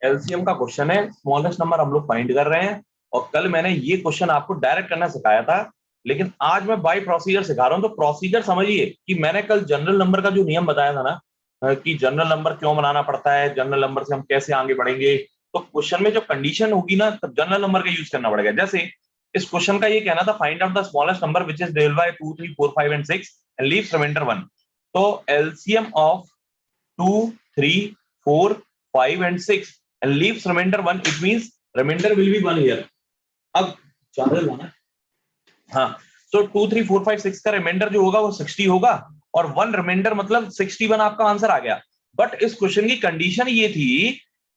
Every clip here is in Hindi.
एलसीएम का क्वेश्चन है, स्मॉलेस्ट नंबर हम लोग फाइंड कर रहे हैं। और कल मैंने ये क्वेश्चन आपको डायरेक्ट करना सिखाया था, लेकिन आज मैं बाय प्रोसीजर सिखा रहा हूं। तो प्रोसीजर समझिए कि मैंने कल जनरल नंबर का जो नियम बताया था ना, कि जनरल नंबर क्यों बनाना पड़ता है, जनरल नंबर से हम कैसे आगे बढ़ेंगे। तो क्वेश्चन में जो कंडीशन होगी ना, तब जनरल नंबर का यूज करना पड़ेगा। जैसे इस क्वेश्चन का ये कहना था, find out the smallest number which is divided by 2 3 4 5 and 6 and leaves remainder 1। तो LCM of 2 3 4 5 and 6 and leaves remainder 1, it means remainder will be 1 here। अब ज्यादा लाना, हाँ। सो 2 3 4 5 6 का रिमाइंडर जो होगा वो 60 होगा, और 1 रिमाइंडर मतलब 61 आपका आंसर आ गया। बट इस क्वेश्चन की कंडीशन ये थी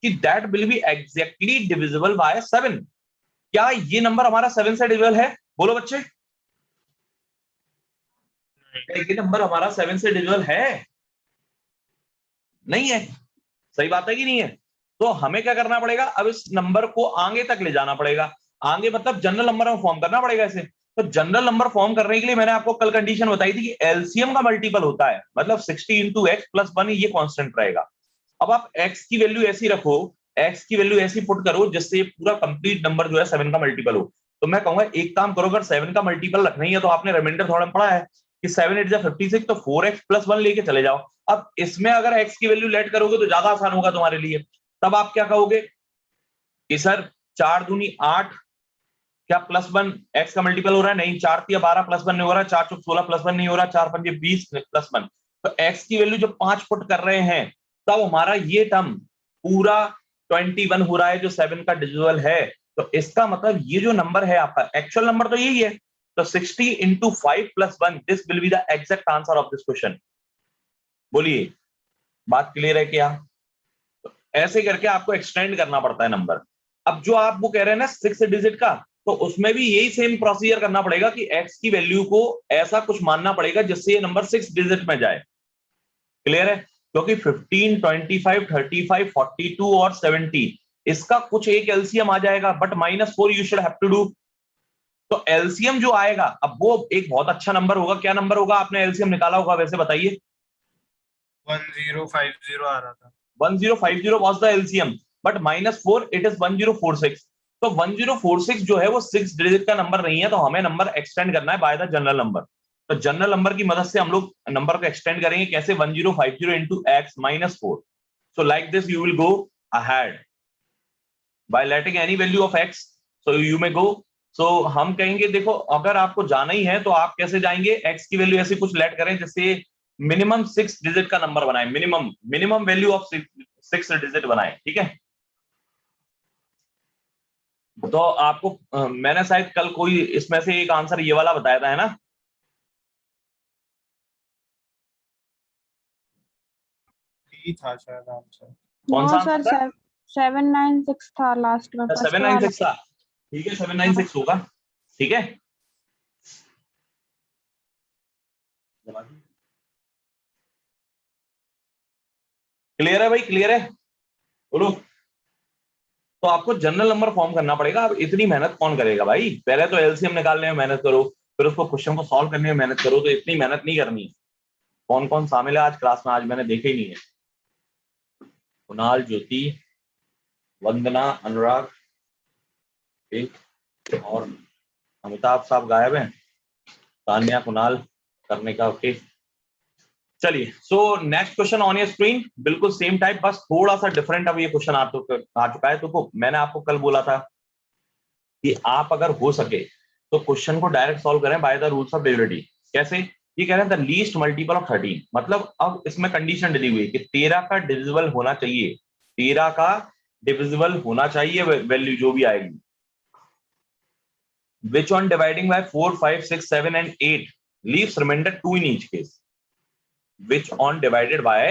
कि that will B exactly divisible by 7। क्या ये नंबर हमारा 7 से डिविजिबल है? बोलो बच्चे, क्या ये नंबर हमारा 7 से डिविजिबल है? नहीं है। सही बात है कि नहीं है? तो हमें क्या करना पड़ेगा, अब इस नंबर को आगे तक ले जाना पड़ेगा। आगे मतलब जनरल नंबर में फॉर्म करना पड़ेगा इसे। तो जनरल नंबर फॉर्म करने के लिए मैंने आपको कल कंडीशन बताई थी कि एलसीएम का मल्टीपल होता है, मतलब 60 इंटू एक्स प्लस 1, ये कांस्टेंट रहेगा। अब आप एक्स की वैल्यू ऐसी रखो, एक्स की वैल्यू ऐसी पुट करो जिससे ये पूरा कंप्लीट नंबर जो है 7 का मल्टीपल हो। तो मैं कहूंगा एक काम करो, अगर 7 का मल्टीपल रखना ही है तो आपने रिमाइंडर थोड़ा पढ़ा है कि 7 8 56, तो 4x प्लस 1 लेके चले जाओ। अब इसमें अगर x की वैल्यू लेट करोगे तो ज्यादा आसान होगा तुम्हारे लिए। तब आप क्या कहोगे कि सर 4 दूनी 8, क्या प्लस 1 x का मल्टीपल हो रहा है? नहीं। 4 तिया 12 प्लस 1 नहीं हो रहा, 4 चौक 16 प्लस 1 नहीं हो रहा, 4 पंजे 20 प्लस 1। तो x की वैल्यू जब 5 पुट कर रहे हैं, तब हमारा ये टर्म पूरा 21 हो रहा है जो 7 का डिविजिबल है। तो इसका मतलब ये जो नंबर है आपका एक्चुअल नंबर तो यही है। तो 60 into 5 plus 1, this will be the exact answer of this question. बोलिए, बात क्लियर है क्या? तो ऐसे करके आपको एक्सटेंड करना पड़ता है नंबर। अब जो आप वो कह रहे हैं ना 6 डिजिट का, तो उसमें भी यही सेम प्रोसीजर करना पड़ेगा कि x की वैल्यू को ऐसा कुछ मानना पड़ेगा जिससे ये नंबर 6 डिजिट में जाए। क्लियर है? क्योंकि 15 25 35 42 और 70, इसका कुछ एक एलसीएम आ जाएगा, but -4 you should have to do. तो एलसीएम जो आएगा, अब वो एक बहुत अच्छा नंबर होगा। क्या नंबर होगा? आपने एलसीएम निकाला होगा, वैसे बताइए। 1050 आ रहा था। 1050 was the LCM, but -4 it is 1046। तो 1046 जो है वो 6 डिजिट का नंबर नहीं है, तो हमें नंबर एक्सटेंड करना है बाय द जनरल नंबर। तो जनरल नंबर की मदद से हम लोग नंबर को एक्सटेंड करेंगे। कैसे? 1050 into x -4। So like this you will go ahead by letting any value of x, so you may go. So हम कहेंगे देखो, अगर आपको जाना ही है तो आप कैसे जाएंगे, एक्स की वैल्यू ऐसी कुछ लेट करें जिससे मिनिमम 6 डिजिट का नंबर बनाए, मिनिमम वैल्यू ऑफ 6 डिजिट बनाए। ठीक है? तो आपको मैंने शायद कल कोई इसमें से एक आंसर ये वाला बताया था, है ना? ही था शायद आंसर। कौन सा नो आंसर सर, था? 796 था लास्ट में, फर्स्ट 796 वाला। था। ठीक है, 796 होगा। ठीक है, क्लियर है भाई? क्लियर है? बोलो। तो आपको जनरल नंबर फॉर्म करना पड़ेगा। अब इतनी मेहनत कौन करेगा भाई? पहले तो एलसीएम निकालने में मेहनत करो, फिर उसको क्वेश्चन को सॉल्व करने में मेहनत करो। तो इतनी मेहनत नहीं करनी है। कौन कौन शामिल है आज क्लास में? आज मैंने देखे ही नहीं है। कुणाल, ज्योति, वंदना, अनुराग, एक और अमिताभ साहब गायब हैं। तान्या, कुणाल करने का, ओके। चलिए, so next question on your screen, बिल्कुल सेम टाइप, बस थोड़ा सा डिफरेंट। अब ये क्वेश्चन आ चुका है। तो मैंने आपको कल बोला था कि आप अगर हो सके तो क्वेश्चन को डायरेक्ट सॉल्व करें by the rules of divisibility. कैसे? ये कह रहे हैं द लीस्ट मल्टीपल ऑफ 13, मतलब अब इसमें कंडीशन डली हुई है कि 13 का डिविजिबल होना चाहिए। 13 का डिविजिबल होना चाहिए वैल्यू जो भी आएगी। which on dividing by 4 5 6 7 and 8 leaves remainder 2 in each case। which on divided by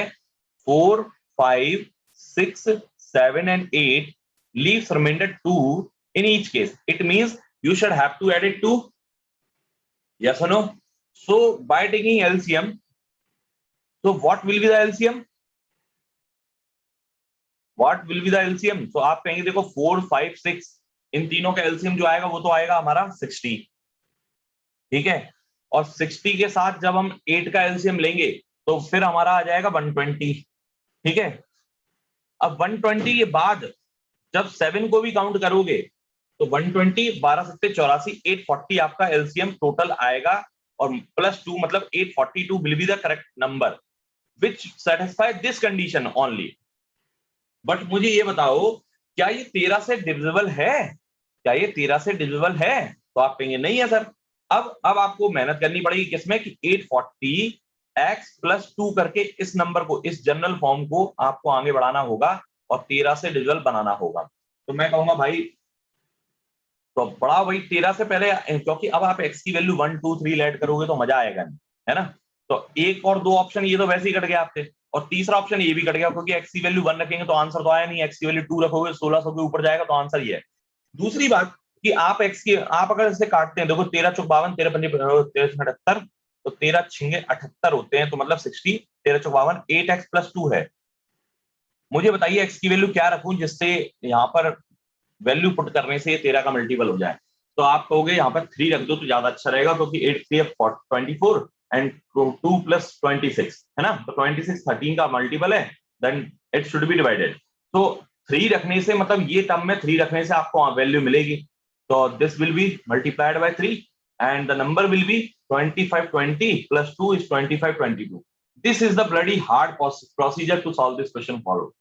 4 5 6 7 and 8 leaves remainder 2 in each case। it means you should have to add it to, yes or no? So by taking LCM, so what will be the LCM? What will be the LCM? so आप कहेंगे देखो 4 5 6 इन तीनों का LCM जो आएगा वो तो आएगा हमारा 60। ठीक है? और 60 के साथ जब हम 8 का LCM लेंगे तो फिर हमारा आ जाएगा 120। ठीक है? अब 120 के बाद जब 7 को भी काउंट करोगे तो 120, 12 सत्ते 84, 840 आपका एलसीएम टोटल आएगा, और +2 मतलब 842 will be the correct number which satisfy this condition only. But मुझे ये बताओ, क्या ये 13 से डिविजिबल है? क्या ये 13 से डिविजिबल है? तो आप कहेंगे नहीं है सर। अब आपको मेहनत करनी पड़ेगी किसमें कि 840 x + 2 करके इस नंबर को, इस जनरल फॉर्म को आपको आगे बढ़ाना होगा और 13 से डिविजिबल बनाना होगा। तो मैं कहूंगा भाई तो बड़ा वही 13 से पहले, क्योंकि अब आप x की वैल्यू 1 2 3 ऐड करोगे तो मजा आएगा नहीं, है ना। तो एक और दो ऑप्शन ये तो वैसे ही कट गया आपसे, और तीसरा ऑप्शन ये भी कट गया, क्योंकि x की वैल्यू 1 रखेंगे तो आंसर तो आया नहीं, x की वैल्यू 2 रखोगे 1600 के ऊपर जाएगा तो आंसर ये है। दूसरी बात कि आप अगर इसे काटते हैं, देखो 13 चौक 52, 13 पंजे 13 78, तो 13 छिंगे 78 होते हैं, तो मतलब 60, 13 चौक 52, 8x + 2 है। मुझे बताइए x की वैल्यू क्या रखूं जिससे यहाँ पर वैल्यू पुट करने से 13 का मल्टीपल हो जाए। तो आप कहोगे यहाँ पर 3 रख दो तो ज्यादा अच्छा रहेगा, क्योंकि 8 3 24 एंड 2 + 26 है ना, तो 26 13 का मल्टीपल है, then it should be divided. तो 3 रखने से, मतलब ये टर्म में 3 रखने से आपको वैल्यू मिलेगी, तो this will be multiplied by 3 and the number will be 2520 + 2 is 2522। This is the bloody hard procedure to solve this question follow.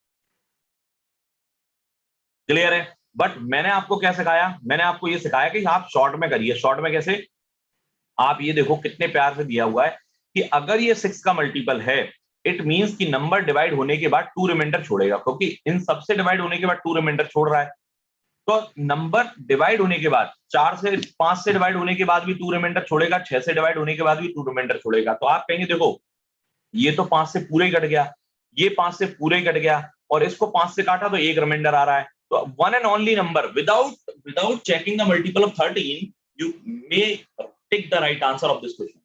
Clear है? बट मैंने आपको क्या सिखाया? मैंने आपको ये सिखाया कि आप शॉर्ट में करिए। शॉर्ट में कैसे? आप ये देखो कितने प्यार से दिया हुआ है कि अगर ये 6 का मल्टीपल है, इट मींस कि नंबर डिवाइड होने के बाद 2 रिमाइंडर छोड़ेगा, क्योंकि इन सबसे डिवाइड होने के बाद 2 रिमाइंडर छोड़ रहा है। तो नंबर डिवाइड होने के बाद 4 से 5 से डिवाइड होने के बाद भी 2 रिमाइंडर छोड़ेगा, 6 से डिवाइड होने के बाद भी 2 रिमाइंडर छोड़ेगा। तो आप कहेंगे देखो ये तो 5 से पूरे ही कट गया, ये 5 से पूरे ही कट गया, और इसको 5 से काटा तो एक रिमाइंडर आ रहा है। तो one and only number without checking the multiple of 13 you may tick the right answer of this question.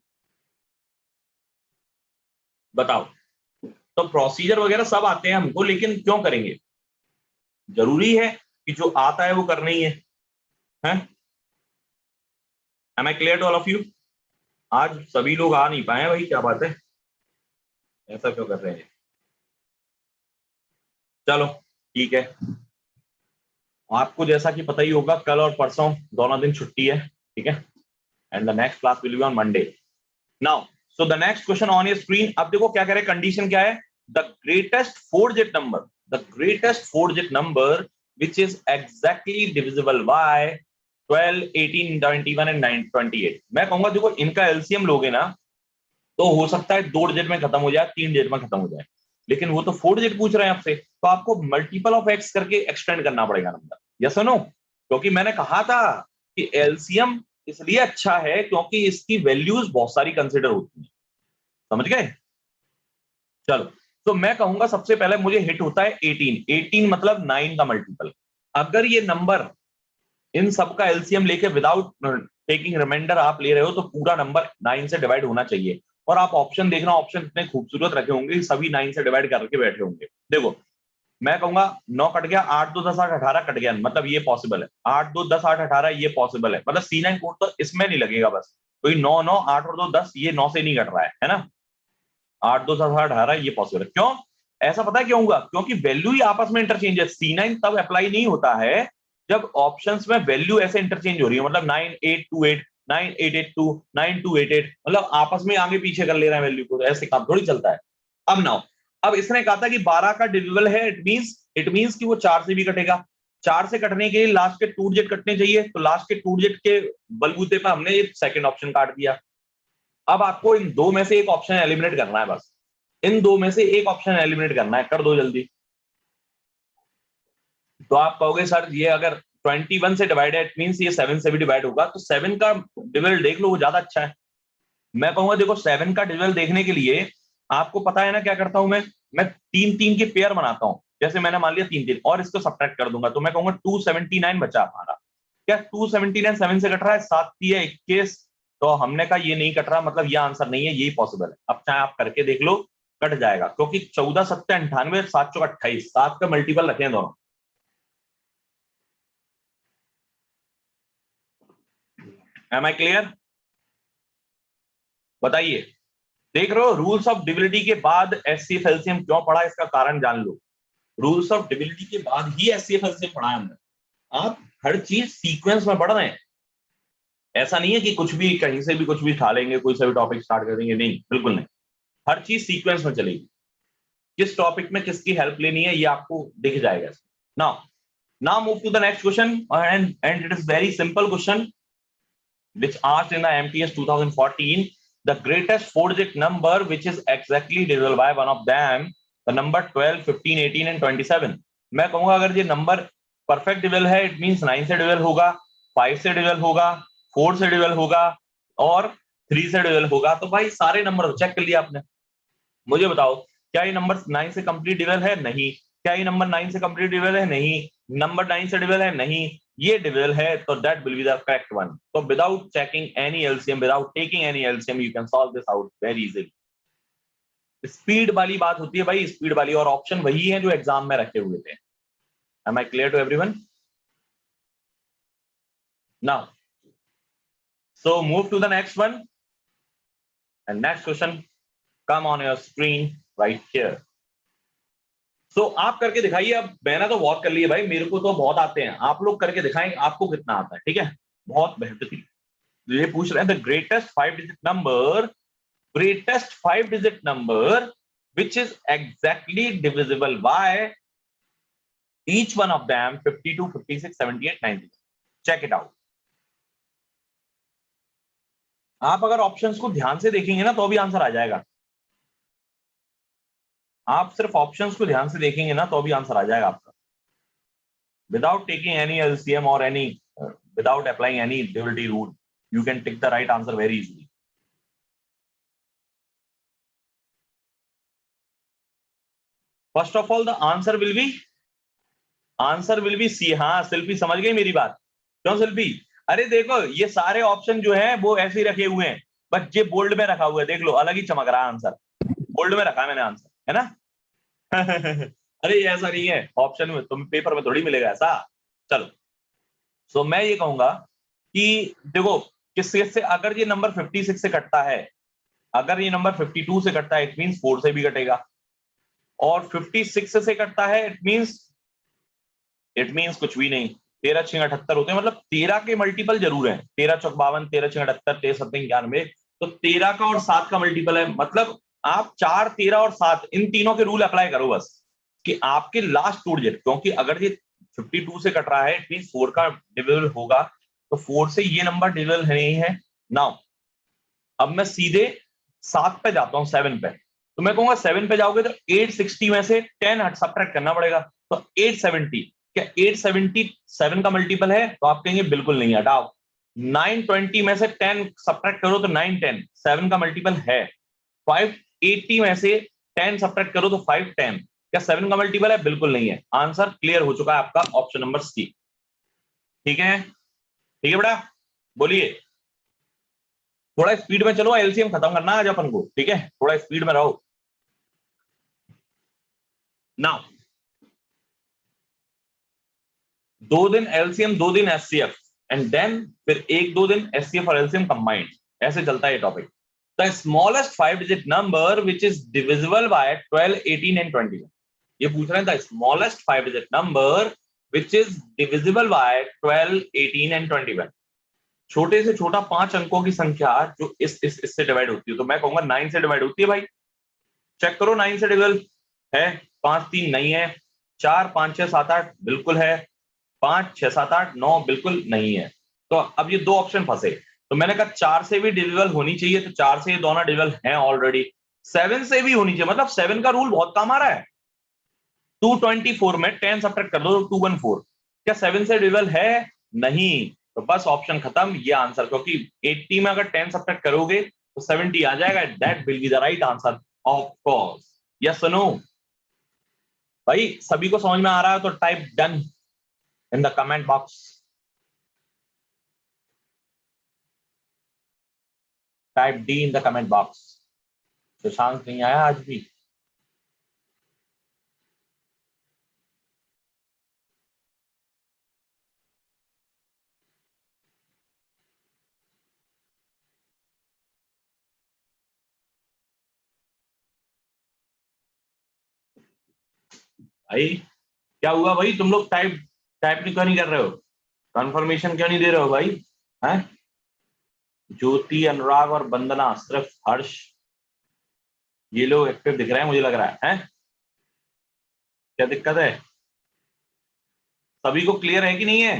बताओ। तो प्रोसीजर वगैरह सब आते हैं हमको, लेकिन क्यों करेंगे? जरूरी है कि जो आता है वो करना ही है। Am I clear to all of you? आज सभी लोग आ नहीं पाए भाई, क्या बात है, ऐसा क्यों कर रहे हैं? चलो ठीक है। आपको जैसा कि पता ही होगा कल और परसों दोनों दिन छुट्टी है, ठीक है, and the next class will be on Monday. Now so the next question on your screen. अब देखो क्या कह रहे हैं, कंडीशन क्या है? The greatest 4 digit number which is exactly divisible by 12, 18, 21 and 28। मैं कहूंगा देखो इनका एलसीएम लोगे ना तो हो सकता है 2 डिजिट में खत्म हो जाए, 3 डिजिट में खत्म हो जाए, लेकिन वो तो 4 डिजिट पूछ रहे हैं आपसे, तो आपको मल्टीपल ऑफ एक्स करके एक्सटेंड करना पड़ेगा नंबर। यस और नो? क्योंकि मैंने कहा था कि एलसीएम इसलिए अच्छा है क्योंकि इसकी वैल्यूज बहुत सारी कंसिडर होती है। समझ गए? चलो, तो मैं कहूंगा सबसे पहले मुझे हिट होता है 18 मतलब 9 का मल्टीपल। अगर ये नंबर इन सब का एलसीएम लेके विदाउट टेकिंग रिमाइंडर आप ले रहे हो तो पूरा नंबर 9 से डिवाइड होना चाहिए। और आप ऑप्शन देखना, ऑप्शन इतने खूबसूरत रखे होंगे, सभी 9 से डिवाइड करके बैठे होंगे। देखो मैं कहूंगा 9 कट गया, 8 2 10 8 18 कट गया, मतलब ये पॉसिबल है। 8 2 10 8 18 ये पॉसिबल है, मतलब C9 कोड तो इसमें नहीं लगेगा बस, कोई 9 9 8 और 2 10 ये 9 से नहीं कट रहा है ना। 8 2 10 8 18 ये पॉसिबल है। क्यों ऐसा पता है क्यों होगा? क्योंकि वैल्यू ही आपस में इंटरचेंज है। C9 तब अप्लाई नहीं होता है जब ऑप्शंस में वैल्यू ऐसे इंटरचेंज हो रही है, मतलब 9828 9882 9288, मतलब आपस में आगे पीछे कर ले रहे हैं वैल्यू को, तो ऐसे काम थोड़ी चलता है। अब नाउ, अब इसने कहा था कि 12 का डिविजिबल है, इट मींस कि वो 4 से भी कटेगा। 4 से कटने के लिए लास्ट के 2 डिजिट कटने चाहिए, तो लास्ट के 2 डिजिट के बलबूते पर हमने ये सेकंड ऑप्शन काट दिया। अब आपको इन दो में से एक ऑप्शन एलिमिनेट करना है, बस इन दो में से एक ऑप्शन एलिमिनेट करना है, कर दो जल्दी। तो आप कहोगे सर ये अगर 21 से डिवाइड है, इट मींस ये 7 से भी डिवाइड होगा, तो 7 का डिविजिबल देख लो, वो ज्यादा अच्छा है। मैं कहूंगा देखो 7 का डिविजिबल देखने के लिए आपको पता है ना क्या करता हूं मैं 3 3 के पेयर बनाता हूं। जैसे मैंने मान लिया 3 3 और इसको सब्ट्रैक्ट कर दूंगा, तो मैं कहूंगा 279 बचा हमारा। क्या 279 7 से कट रहा है? 7 3 21, तो हमने कहा ये नहीं कट रहा, मतलब ये आंसर नहीं है, यही पॉसिबल है। अब चाहे आप करके देख लो, कट जाएगा, क्योंकि 14 7 98 7 चौक 28, 7 का मल्टीपल रखे हैं दोनों। Am I clear? बताइए। देख रहे हो रूल्स ऑफ डिविजिबिलिटी के बाद एचसीएफ एलसीएम क्यों पढ़ा, इसका कारण जान लो। रूल्स ऑफ डिविनिटी के बाद ही एचसीएफ एलसीएम पढ़ा है हमने। आप हर चीज सीक्वेंस में पढ़ रहे हैं, ऐसा नहीं है कि कुछ भी कहीं से भी कुछ भी उठा लेंगे, कोई सा भी टॉपिक स्टार्ट कर देंगे, नहीं, बिल्कुल नहीं। हर चीज सीक्वेंस में चलेगी, किस टॉपिक में किसकी हेल्प लेनी है ये आपको दिख जाएगा। Now move to the next question, and it is very simple question which asked in the MTS 2014, the greatest four-digit number which is exactly divisible by one of them, the number 12, 15, 18 and 27. मैं कहूंगा अगर ये नंबर परफेक्ट डिविजल है, इट मींस 9 से डिविजल होगा, 5 से डिविजल होगा, 4 से डिविजल होगा और 3 से डिविजल होगा। तो भाई सारे नंबर चेक कर लिया आपने। मुझे बताओ, क्या ये नंबर 9 से कंप्लीट डिविजल है? नहीं। क्या ये नंबर 9 से कंप्लीट डिविजल है? नहीं। नंबर 9 से डिविजल है? नहीं। ये डिविजल है, तो that will be the correct one. तो without checking any LCM, without taking any LCM, you can solve this out very easily. Speed वाली बात होती है भाई, स्पीड वाली, और ऑप्शन वही है जो एग्जाम में रखे हुए थे। Am I clear to everyone? Now so move to the next one, and next question come on your screen right here. So आप करके दिखाइए। अब मैंने तो बहुत कर लिए भाई, मेरे को तो बहुत आते हैं, आप लोग करके दिखाएं आपको कितना आता है, ठीक है? बहुत बेहतरीन। ये पूछ रहे हैं the greatest 5 digit number, greatest 5 digit number which is exactly divisible by each one of them 52, 56, 78, 90. check it out. आप अगर ऑप्शंस को ध्यान से देखेंगे ना तो भी आंसर आ जाएगा। आप सिर्फ ऑप्शंस को ध्यान से देखेंगे ना तो भी आंसर आ जाएगा आपका, विदाउट टेकिंग एनी एलसीएम और any without applying any divisibility rule, you can take the right answer very easily. First of all the answer will be C. हाँ शिल्पी समझ गई मेरी बात। क्यों शिल्पी? अरे देखो ये सारे ऑप्शन जो हैं वो ऐसे ही रखे हुए हैं, बस ये बोल्ड में रखा हुआ है, देख लो अलग ही चमक रहा है आंसर, बोल्ड में रखा है मैंने आंसर, है ना? अरे ये ऐसा नहीं है, ऑप्शन में तुम पेपर में थोड़ी मिलेगा ऐसा। चलो, सो मैं ये कहूंगा कि देखो किससे से, अगर ये नंबर 56 से कटता है, अगर ये नंबर 52 से कटता है, इट मींस 4 से भी कटेगा, और 56 से कटता है इट मींस कुछ भी नहीं, 13 6 78 होते हैं, मतलब 13 के मल्टीपल जरूर है, 13 चौक 52, 13 6 78, 13 7 91, तो 13 का और 7 का मल्टीपल है। मतलब आप 4, 13 और 7 इन तीनों के रूल अप्लाई करो बस, कि आपके लास्ट टू डिजिट, क्योंकि अगर ये 52 से कट रहा है इट मींस 4 का डिविजिबल होगा, तो 4 से ये नंबर डिविजिबल नहीं है। नाउ अब मैं सीधे 7 पे जाता हूं, 7 पे, तो मैं कहूंगा 7 पे जाओगे तो 860 में से 10 हट सब्ट्रैक्ट करना पड़ेगा, तो 870, क्या 877 का मल्टीपल है? तो आप कहेंगे बिल्कुल नहीं, हटाओ। 920 में से 10 सब्ट्रैक्ट करो तो 910, 7 का मल्टीपल है। 580 में से 10 सब्ट्रैक्ट करो तो 510, क्या 7 का मल्टीपल है? बिल्कुल नहीं है। आंसर क्लियर हो चुका है आपका, ऑप्शन नंबर सी। ठीक है, ठीक है बेटा, बोलिए। थोड़ा स्पीड में चलो, एलसीएम खत्म करना आज अपन को, ठीक है? थोड़ा स्पीड में रहो। नाउ 2 दिन एलसीएम 2 दिन एचसीएफ, एंड देन फिर 1-2 दिन एचसीएफ और एलसीएम कंबाइंड, ऐसे चलता है ये topic. The smallest 5 digit number which is divisible bye 12, 18 and 21। ये पूछ रहे हैं the smallest 5 digit number which is divisible bye 12, 18 and 21। छोटे से छोटा 5 अंकों की संख्या जो इससे डिवाइड होती है, तो मैं कहूंगा 9 से डिवाइड होती है भाई। चेक करो 9 से डिविजिबल है? 5 3 नहीं है, 4 5 6 7 8 बिल्कुल है, 5 6 7 8 9 बिल्कुल नहीं है। तो अब ये दो ऑप्शन फंसे, तो मैंने कहा 4 से भी डिविजिबल होनी चाहिए, तो 4 से ये दोनों डिविजिबल हैं ऑलरेडी। 7 से भी होनी चाहिए, मतलब 7 का रूल बहुत काम आ रहा है। 224 में 10 सब्ट्रैक्ट कर दो तो 214, क्या 7 से डिविजिबल है? नहीं। तो बस ऑप्शन खत्म, ये आंसर, क्योंकि 80 में अगर 10 सब्ट्रैक्ट करोगे तो 70 आ जाएगा, that will be the right answer of course. Yes no भाई, सभी को समझ में आ रहा है तो type done in the comment box. Type D in the comment box. Sushant नहीं आया आज भी? भाई क्या हुआ भाई, तुम लोग टाइप टाइप क्यों नहीं कर रहे हो, कंफर्मेशन क्यों नहीं दे रहे हो भाई? हैं? ज्योति, अनुराग और वंदना, सिर्फ हर्ष, ये लोग एक्टिव दिख रहे हैं मुझे लग रहा है? क्या दिक्कत है? सभी को क्लियर है कि नहीं है?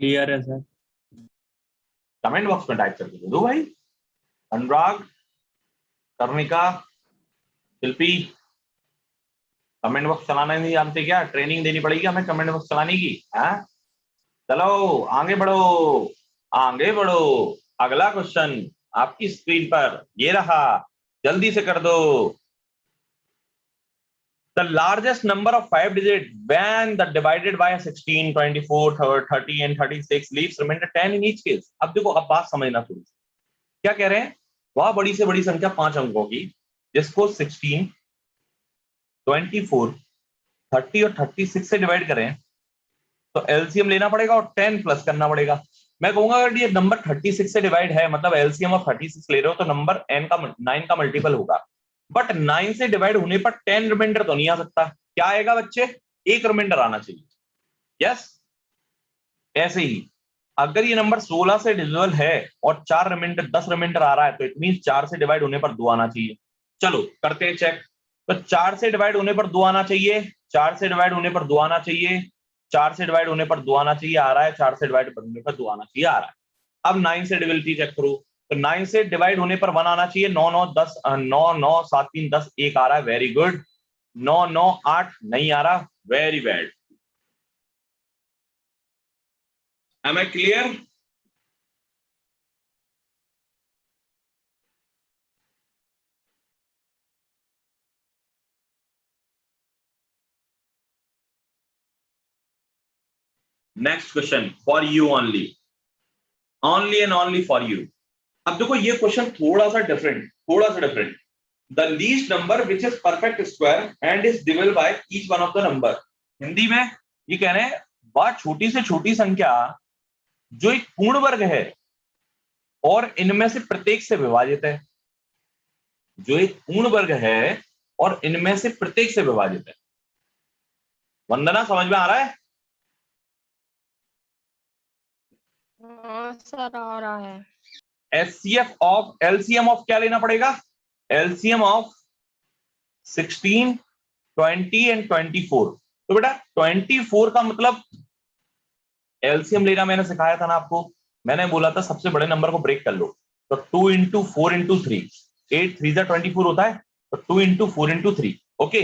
क्लियर है सर। कमेंट बॉक्स में टाइप करके दे दो भाई। अनुराग, कर्णिका, शिल्पी, कमेंट बॉक्स चलाना नहीं जानते क्या? ट्रेनिंग देनी पड़ेगी हमें कमेंट बॉक्स चलाने की। हाँ, चलो आगे बढ़ो, आगे बढ़ो। अगला क्वेश्चन आपकी स्क्रीन पर ये रहा, जल्दी से कर दो। The largest number of 5 digit when the divided by 16, 24, 30 and 36 leaves remainder 10 in each case. अब देखो, अब बात समझना थोड़ी सी। क्या कह रहे हैं? वह बड़ी से बड़ी संख्या 5 अंकों की जिसको 16, 24, 30 और 36 से डिवाइड करें तो एलसीएम लेना पड़ेगा और 10 प्लस करना पड़ेगा। मैं कहूंगा अगर ये नंबर 36 से डिवाइड है, मतलब एलसीएम ऑफ 36 ले रहे हो, तो नंबर n का 9 का मल्टीपल होगा। बट 9 से डिवाइड होने पर 10 रिमाइंडर तो नहीं आ सकता। क्या आएगा बच्चे? एक रिमाइंडर आना चाहिए। यस, ऐसे ही अगर ये नंबर 16 से डिविजिबल है और 4 रिमाइंडर 10 रिमाइंडर आ रहा है, तो इट मीन 4 से डिवाइड होने पर 2 आना चाहिए। चलो करते हैं चेक। तो 4 से डिवाइड होने पर 2 आना चाहिए, 4 से डिवाइड होने पर 2 आना चाहिए, 4 से डिवाइड होने पर 2 आना चाहिए, आ रहा है। 4 से डिवाइड होने पर 2 आना चाहिए, आ रहा है। अब 9 से डिविजिबिलिटी चेक करो, तो 9 से डिवाइड होने पर 1 आना चाहिए। 9 9 10 9 9 7 3 10 1 आ रहा है, वेरी गुड। 9 9 8 नहीं आ रहा, very bad. Am I clear? Next question for you only, only and only for you. अब देखो ये क्वेश्चन थोड़ा सा डिफरेंट, थोड़ा सा different. The least number which is perfect square and is divisible by each one of the number. Hindi में ये कह रहे हैं वह छोटी से छोटी संख्या जो एक पूर्ण वर्ग है और इनमें से प्रत्येक से विभाजित है। जो एक पूर्ण वर्ग है और इनमें से प्रत्येक से विभाजित है। वंदना समझ में आ रहा है? हाँ सर, आ रहा है। एचसीएफ ऑफ एलसीएम ऑफ क्या लेना पड़ेगा? LCM of 16, 20 and 24। तो बेटा 24 का मतलब एलसीएम लेना मैंने सिखाया था ना आपको। मैंने बोला था सबसे बड़े नंबर को ब्रेक कर लो। तो 2 इंटू 4 इंटू 3, 8 3 24 होता है। तो 2 इंटू 4 इंटू 3। ओके,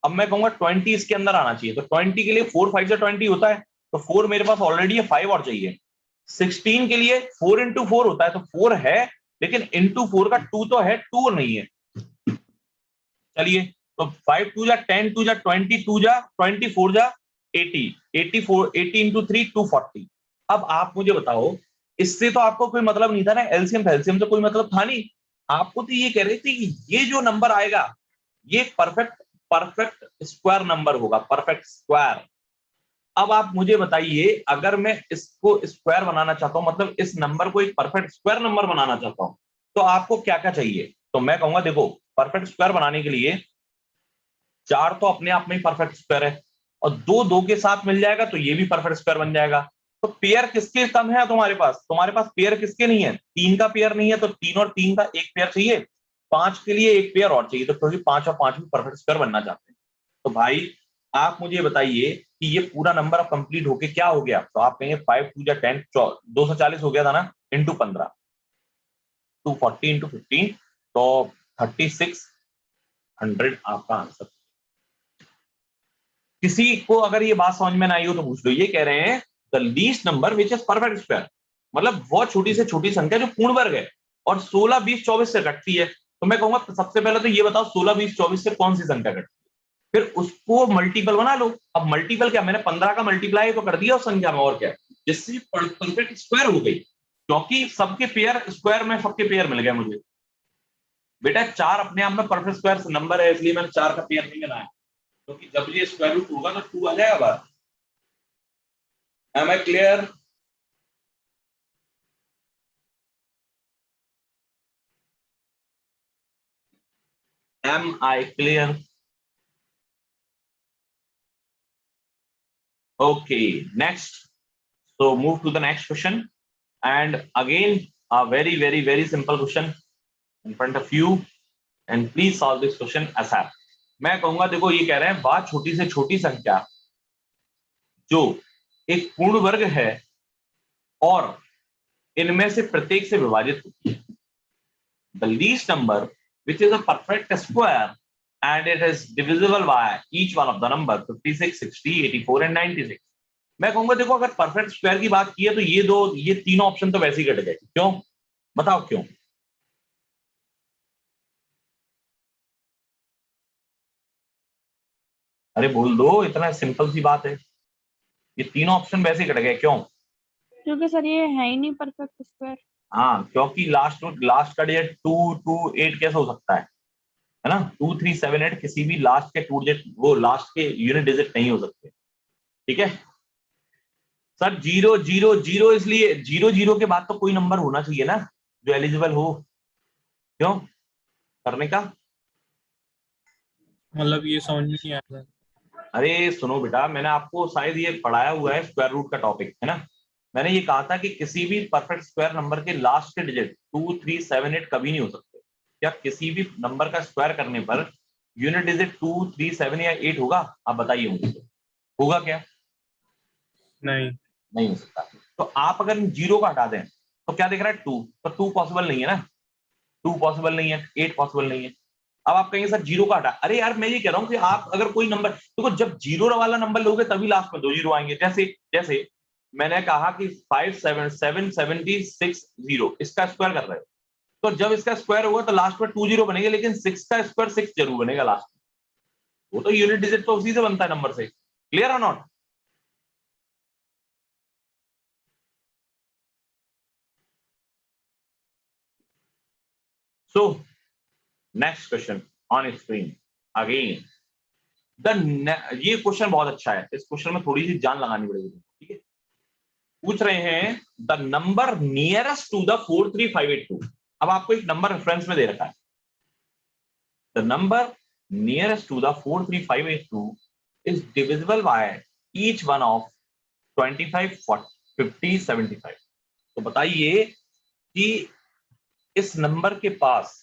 अब मैं कहूंगा 20 इसके अंदर आना चाहिए। तो 20 के लिए 4 5 20 होता है। तो 4 मेरे पास ऑलरेडी है, 5 और चाहिए। 16 के लिए 4 इंटू 4 होता है, तो 4 है, लेकिन इंटू 4 का 2 तो है, 2 नहीं है। चलिए, तो 5 2 जा 10, 2 जा 20, 2 जा 24 जा 80, 84 80 इंटू 3 240। अब आप मुझे बताओ, इससे तो आपको कोई मतलब नहीं था ना, एलसीएम एलसीएम से कोई मतलब था नहीं। आपको तो ये कह रहे थे कि ये जो नंबर आएगा ये परफेक्ट परफेक्ट स्क्वायर नंबर होगा, परफेक्ट स्क्वायर। अब आप मुझे बताइए, अगर मैं इसको स्क्वायर बनाना चाहता हूं, मतलब इस नंबर को एक परफेक्ट स्क्वायर नंबर बनाना चाहता हूं, तो आपको क्या क्या चाहिए? तो मैं कहूंगा देखो, परफेक्ट स्क्वायर बनाने के लिए 4 तो अपने आप में ही परफेक्ट स्क्वायर है, और 2 2 के साथ मिल जाएगा तो ये भी परफेक्ट स्क्वायर बन जाएगा। तो पेयर किसके कम है तुम्हारे पास? तुम्हारे पास पेयर किसके नहीं है? 3 का पेयर नहीं है, तो 3 और 3 का एक पेयर चाहिए। 5 के लिए एक पेयर और चाहिए, तो क्योंकि 5 और 5 भी परफेक्ट स्क्वायर बनना चाहते हैं। तो भाई आप मुझे बताइए कि ये पूरा नंबर अब कंप्लीट होके क्या हो गया? तो आप कहेंगे 5 2 जा 10, 240 हो गया था ना, इंटू 15, 240 इंटू 15, तो 3600 आपका आंसर। किसी को अगर ये बात समझ में ना आई हो तो पूछ लो। ये कह रहे हैं the least number which is perfect square, मतलब वो छोटी से छोटी संख्या जो पूर्ण वर्ग है और 16 20 24 से कटती है। तो मैं कहूंगा सबसे पहले तो ये बताओ 16 20 24 से कौन सी संख्या कटती है, फिर उसको मल्टीपल बना लो। अब मल्टीपल क्या, मैंने 15 का मल्टीप्लाई तो कर दिया उस संख्या में, और क्या, जिससे परफेक्ट स्क्वायर हो गई, क्योंकि सबके पेयर स्क्वायर में सबके पेयर मिल गए मुझे। बेटा 4 अपने आप में परफेक्ट स्क्वायर नंबर है, इसलिए मैंने 4 का पेयर नहीं बनाया, क्योंकि जब ये स्क्वायर रूट होगा तो 2 आ जाएगा बाहर। Am I clear? Am I clear? Okay, next. So move to the next question. And again, a very, very, very simple question in front of you. And please solve this question ASAP. मैं कहूंगा देखो ये कह रहे हैं बात छोटी से छोटी संख्या जो एक पूर्ण वर्ग है और इनमें से प्रत्येक से विभाजित होती है. The least number which is a perfect square and it is divisible by each one of the number 56, 60, 84 and 96. मैं कहूंगा देखो अगर परफेक्ट स्क्वायर की बात की है तो ये तीनों ऑप्शन तो वैसे ही कट गए. क्यों? बताओ क्यों? अरे बोल दो, इतना सिंपल सी बात है. ये तीनों ऑप्शन वैसे ही कट गए. क्यों? क्योंकि सर ये है ही नहीं परफेक्ट स्क्वायर. हाँ, क्योंकि लास्ट का डिजिट 2 2 8 कैसे हो सकता है ना? 2 3 7 8 किसी भी लास्ट के टू डिजिट, वो लास्ट के यूनिट डिजिट नहीं हो सकते. ठीक है सर. 0 0 0 इसलिए 0 0 के बाद तो कोई नंबर होना चाहिए ना जो एलिजिबल हो. क्यों करने का? मतलब ये समझ में नहीं आया सर. अरे सुनो बेटा, मैंने आपको शायद ये पढ़ाया हुआ है, स्क्वायर रूट का टॉपिक है ना. मैंने ये कहा था कि किसी भी परफेक्ट स्क्वायर नंबर के लास्ट के डिजिट 2 3 7 8 कभी नहीं हो सकते. क्या किसी भी नंबर का स्क्वायर करने पर यूनिट डिजिट 2 3 7 या 8 होगा? आप बताइए मुझे, होगा क्या? नहीं. नहीं हो सकता. तो आप अगर जीरो का हटा दें तो क्या दिख रहा है? 2. तो 2 पॉसिबल नहीं है ना. 2 पॉसिबल नहीं है, 8 पॉसिबल नहीं है. अब आप कहेंगे सर जीरो का हटा. अरे यार मैं ये कह रहा हूं कि आप अगर कोई नंबर देखो, जब जीरो वाला नंबर लोगे तभी लास्ट में 2 जीरो आएंगे. जैसे जैसे मैंने कहा कि 5 7 7 76 0 इसका स्क्वायर कर रहे हो, तो जब इसका स्क्वायर होगा तो लास्ट में 2 जीरो बनेंगे, लेकिन 6 का स्क्वायर 6 जरूर बनेगा लास्ट में. वो तो यूनिट डिजिट तो उसी से बनता है नंबर से. क्लियर और not? So next question on screen again. ये क्वेश्चन बहुत अच्छा है. इस क्वेश्चन में थोड़ी सी जान लगानी पड़ेगी. ठीक है, पूछ रहे हैं the number nearest to the 43582. अब आपको एक नंबर रेफरेंस में दे रखा है. The number nearest to the 43582 is divisible by each one of 25 50 75. तो बताइए कि इस नंबर के पास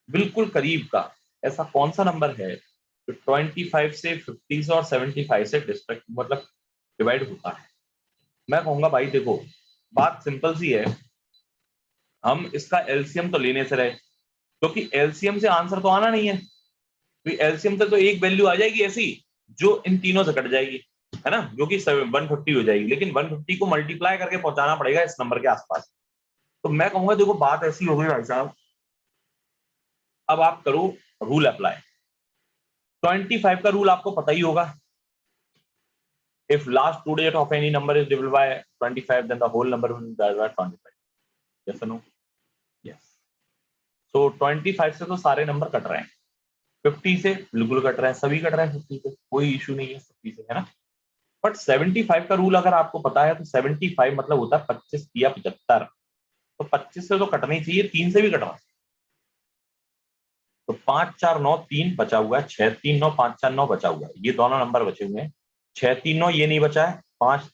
बिल्कुल करीब का ऐसा कौन सा नंबर है जो 25 से 50 से और 75 से डिस्ट्रैक्ट मतलब डिवाइड होता है. मैं कहूंगा भाई देखो, बात सिंपल सी है. हम इसका एलसीएम तो लेने से रहे, क्योंकि एलसीएम से आंसर तो आना नहीं है. तो एलसीएम से तो एक वैल्यू आ जाएगी ऐसी जो इन तीनों से कट जाएगी, है ना, जो कि 150 हो जाएगी. लेकिन 150 को मल्टीप्लाई करके पहुंचाना पड़ेगा इस नंबर के आसपास. तो मैं कहूंगा देखो बात ऐसी हो गई भाई साहब. अब आप करो रूल अप्लाई. 25 का रूल आपको पता ही होगा. If last two digit of any number is divided by 25, then the whole number will be divided by 25. Yes or no? Yes. So 25 से तो सारे नंबर कट रहे हैं. 50 से बिल्कुल कट रहे हैं, सभी कट रहे हैं 50 से, कोई इशू नहीं है 50 से, है ना. बट 75 का रूल अगर आपको पता है तो 75 मतलब होता है 25 या 75. तो 25 से तो कटना ही चाहिए, 3 से भी कटना. तो 5 4 9 3 बचा हुआ है, 6 3 9 5 4 9 बचा हुआ है. ये दोनों नंबर बचे हुए हैं. 6 3 9 ये नहीं बचा है. 5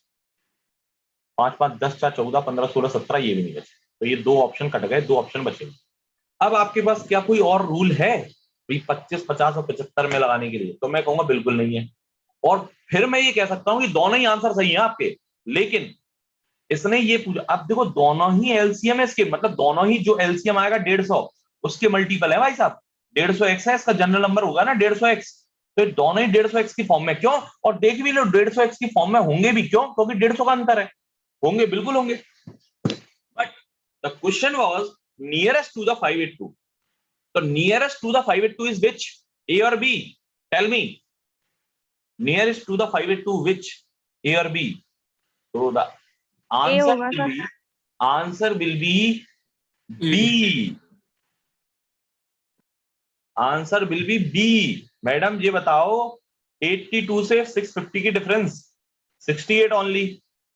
5 5 10 4 14 15 16 17 ये भी नहीं बचे. तो ये दो ऑप्शन कट गए, दो ऑप्शन बचे. अब आपके पास क्या कोई और रूल है 25 50 और 75 में लगाने के लिए? तो मैं कहूंगा बिल्कुल नहीं है. और फिर मैं ये कह सकता हूं कि दोनों ही आंसर सही हैं आपके, लेकिन इसने ये पूछा. अब देखो दोनों ही एलसीएम है इसके, मतलब दोनों ही जो एलसीएम आएगा 150 उसके मल्टीपल है भाई साहब. 150x है इसका जनरल नंबर होगा ना 150x. तो दोनों ही 150x की फॉर्म में. क्यों? और देख भी लो 150x की फॉर्म में होंगे भी. क्यों? क्योंकि 150 का अंतर है. होंगे, बिल्कुल होंगे. But the question was nearest to the 582. तो nearest to the 582 is which, A और B? Tell me. Nearest to the 582 which, A और बी? तो द ए होगा sir. Answer will be B. Answer will be B. Madam ये बताओ 82 से 650 की डिफरेंस 68 ओनली,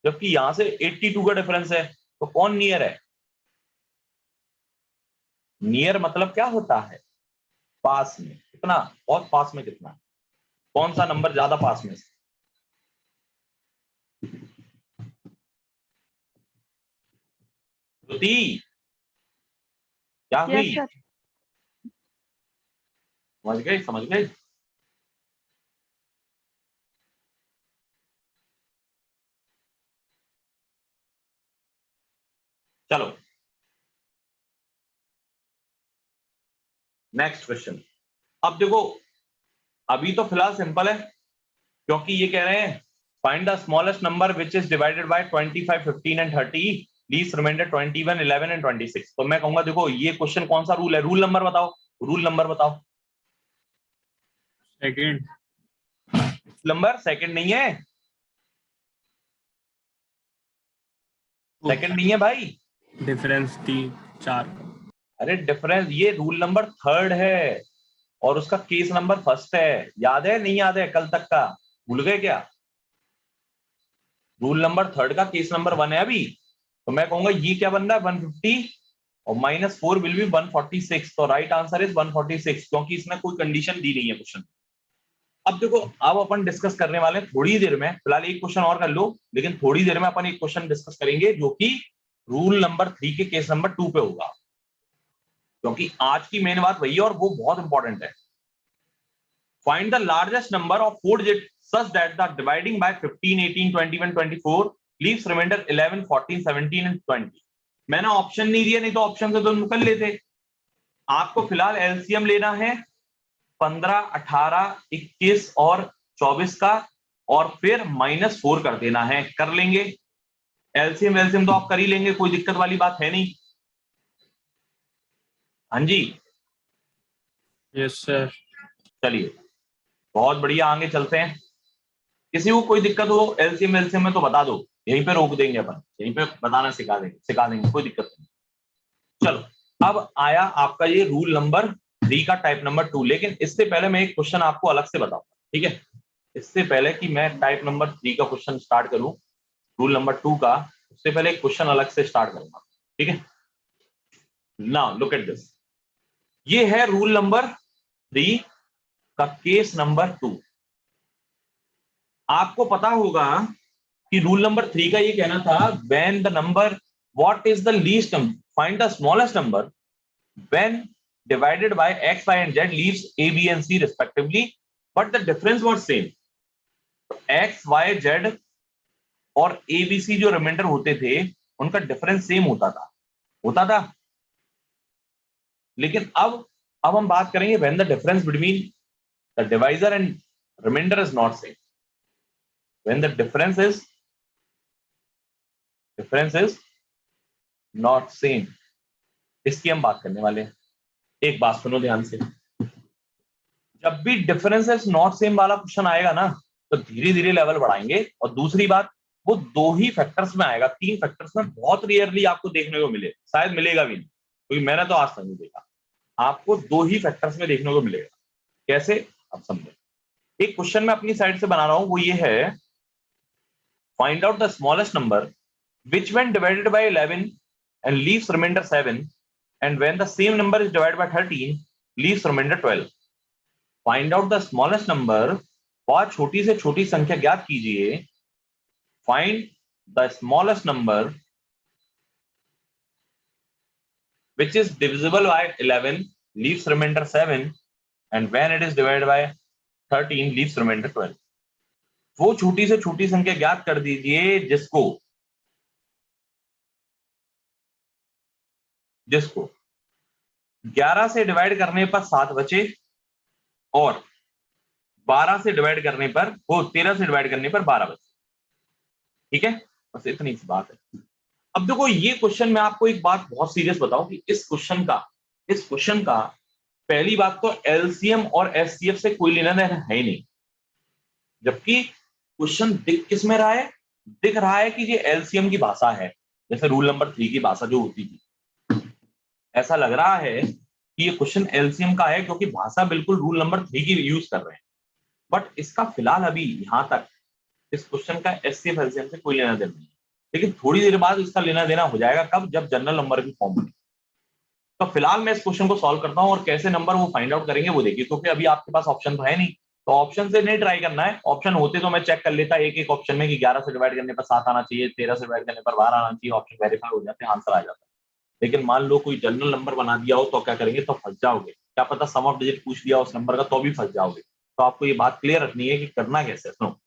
जबकि यहां से 82 का डिफरेंस है. तो कौन नियर है? नियर मतलब क्या होता है? पास में कितना, बहुत पास में कितना. कौन सा नंबर ज्यादा पास में? ज्योति क्या हुई? Yes sir. समझ गए, समझ गए? चलो नेक्स्ट क्वेश्चन। अब देखो, अभी तो फिलहाल सिंपल है, क्योंकि ये कह रहे हैं find the smallest number which is divided by 25, 15 and 30, least remainder 21, 11 and 26। तो मैं कहूंगा देखो ये क्वेश्चन कौन सा रूल है, रूल नंबर बताओ, रूल नंबर बताओ। सेकंड। नंबर सेकंड नहीं है, सेकंड नहीं है भाई। डिफरेंस 4। अरे डिफरेंस, ये रूल नंबर थर्ड है और उसका केस नंबर फर्स्ट है। याद है नहीं याद है कल तक का, भूल गए क्या? रूल नंबर थर्ड का केस नंबर 1 है अभी। तो मैं कहूंगा ये क्या बन रहा है 150 और -4 विल बी 146। तो राइट आंसर इज 146, क्योंकि इसमें कोई कंडीशन दी नहीं है क्वेश्चन। अब देखो, अब अपन डिस्कस करने वाले हैं थोड़ी देर में, फिलहाल एक क्वेश्चन और कर लो, लेकिन थोड़ी देर में अपन एक क्वेश्चन डिस्कस करेंगे जो कि रूल नंबर 3 के केस नंबर 2 पे होगा, क्योंकि आज की मेन बात वही है और वो बहुत इंपॉर्टेंट है। Find the largest number of 4 digit such that the dividing by 15, 18, 21, 24 leaves remainder 11, 14, 17 and 20। मैंने ऑप्शन नहीं दिया, नहीं तो ऑप्शन से तो निकल लेते। आपको फिलहाल एलसीएम लेना है 15, 18, 21 और 24 का, और फिर -4 कर देना है। कर लेंगे एलसीएम वेलसीएम तो आप कर ही लेंगे, कोई दिक्कत वाली बात है नहीं। हाँ जी, यस सर। चलिए बहुत बढ़िया, आगे चलते हैं। किसी को कोई दिक्कत हो एलसीएम वेलसीएम में तो बता दो, यहीं पे रोक देंगे अपन, यहीं पे बताना सिखा देंगे, कोई दिक्कत नहीं। चलो, अब आया आपका ये रूल नंबर 3 का टाइप नंबर 2। लेकिन इससे पहले मैं एक क्वेश्चन आपको अलग से बताऊंगा, ठीक है? इससे पहले कि मैं टाइप नंबर 3 का क्वेश्चन स्टार्ट करूं, रूल नंबर 2 का, उससे पहले एक क्वेश्चन अलग से स्टार्ट करूंगा, ठीक है? Now look at this. ये है रूल नंबर 3 का केस नंबर 2। आपको पता होगा कि रूल नंबर 3 का ये कहना था when the number what is the least number, find the smallest number when divided by x, y and z leaves a, b and c respectively, but the difference was same. x, y, z और a, b, c जो रिमाइंडर होते थे उनका डिफरेंस सेम होता था। लेकिन अब हम बात करेंगे when the difference between the divisor and remainder is not same, when the difference is not same, इसकी हम बात करने वाले हैं। एक बात सुनो ध्यान से, जब भी डिफरेंस इज नॉट सेम वाला क्वेश्चन आएगा ना, तो धीरे धीरे लेवल बढ़ाएंगे। और दूसरी बात, वो 2 ही फैक्टर्स में आएगा, 3 फैक्टर्स में बहुत रेयरली आपको देखने को मिले, शायद मिलेगा भी नहीं, क्योंकि मैंने तो आज तक नहीं देखा। आपको 2 ही फैक्टर्स में देखने को मिलेगा। कैसे, अब समझो। एक क्वेश्चन मैं अपनी साइड से बना रहा हूं, वो ये है find out the smallest number which when divided by 11 and leaves remainder 7 and when the same number is divided by 13 leaves remainder 12। Find out the smallest number, बहुत छोटी से छोटी संख्या ज्ञात कीजिए। Find the smallest number which is divisible by 11 leaves remainder 7 and when it is divided by 13 leaves remainder 12। वो छोटी से छोटी संख्या ज्ञात कर दीजिए जिसको 11 से डिवाइड करने पर 7 बचे और 12 से डिवाइड करने पर, वो 13 से डिवाइड करने पर 12 बचे। ठीक है, बस इतनी सी बात है। अब देखो ये क्वेश्चन में आपको एक बात बहुत सीरियस बताऊं कि इस क्वेश्चन का पहली बात तो एलसीएम और एचसीएफ से कोई लेना देना है ही नहीं। जबकि क्वेश्चन दिख किस में रहा है, दिख रहा है कि ये एलसीएम की भाषा है, जैसे रूल नंबर 3 की भाषा जो होती थी। ऐसा लग रहा है कि ये क्वेश्चन एलसीएम का है, क्योंकि भाषा बिल्कुल रूल नंबर 3 की यूज कर रहे हैं। बट इसका फिलहाल अभी यहां तक इस क्वेश्चन का एचसीएफ एलसीएम से कोई लेना देना नहीं, लेकिन थोड़ी देर बाद इसका लेना देना हो जाएगा। कब, जब जनरल नंबर की फॉर्म बने। तो फिलहाल मैं इस क्वेश्चन को सॉल्व करता हूं और कैसे नंबर वो फाइंड आउट करेंगे वो देखिए, क्योंकि अभी आपके पास ऑप्शन तो है नहीं, तो ऑप्शन से नहीं ट्राई करना है। ऑप्शन होते तो मैं चेक कर लेता एक एक ऑप्शन में कि 11 से डिवाइड करने पर 7 आना चाहिए, 13 से डिवाइड करने पर 12 आना चाहिए, ऑप्शन वेरीफाई हो जाते हैं, आंसर आ जाता है। लेकिन मान लो कोई जनरल नंबर बना दिया हो तो क्या करेंगे, तो फंस जाओगे। क्या पता सम ऑफ डिजिट पूछ दिया उस नंबर का तो भी फंस जाओगे। तो आपको ये बात क्लियर रखनी है कि करना कैसे। सुनो,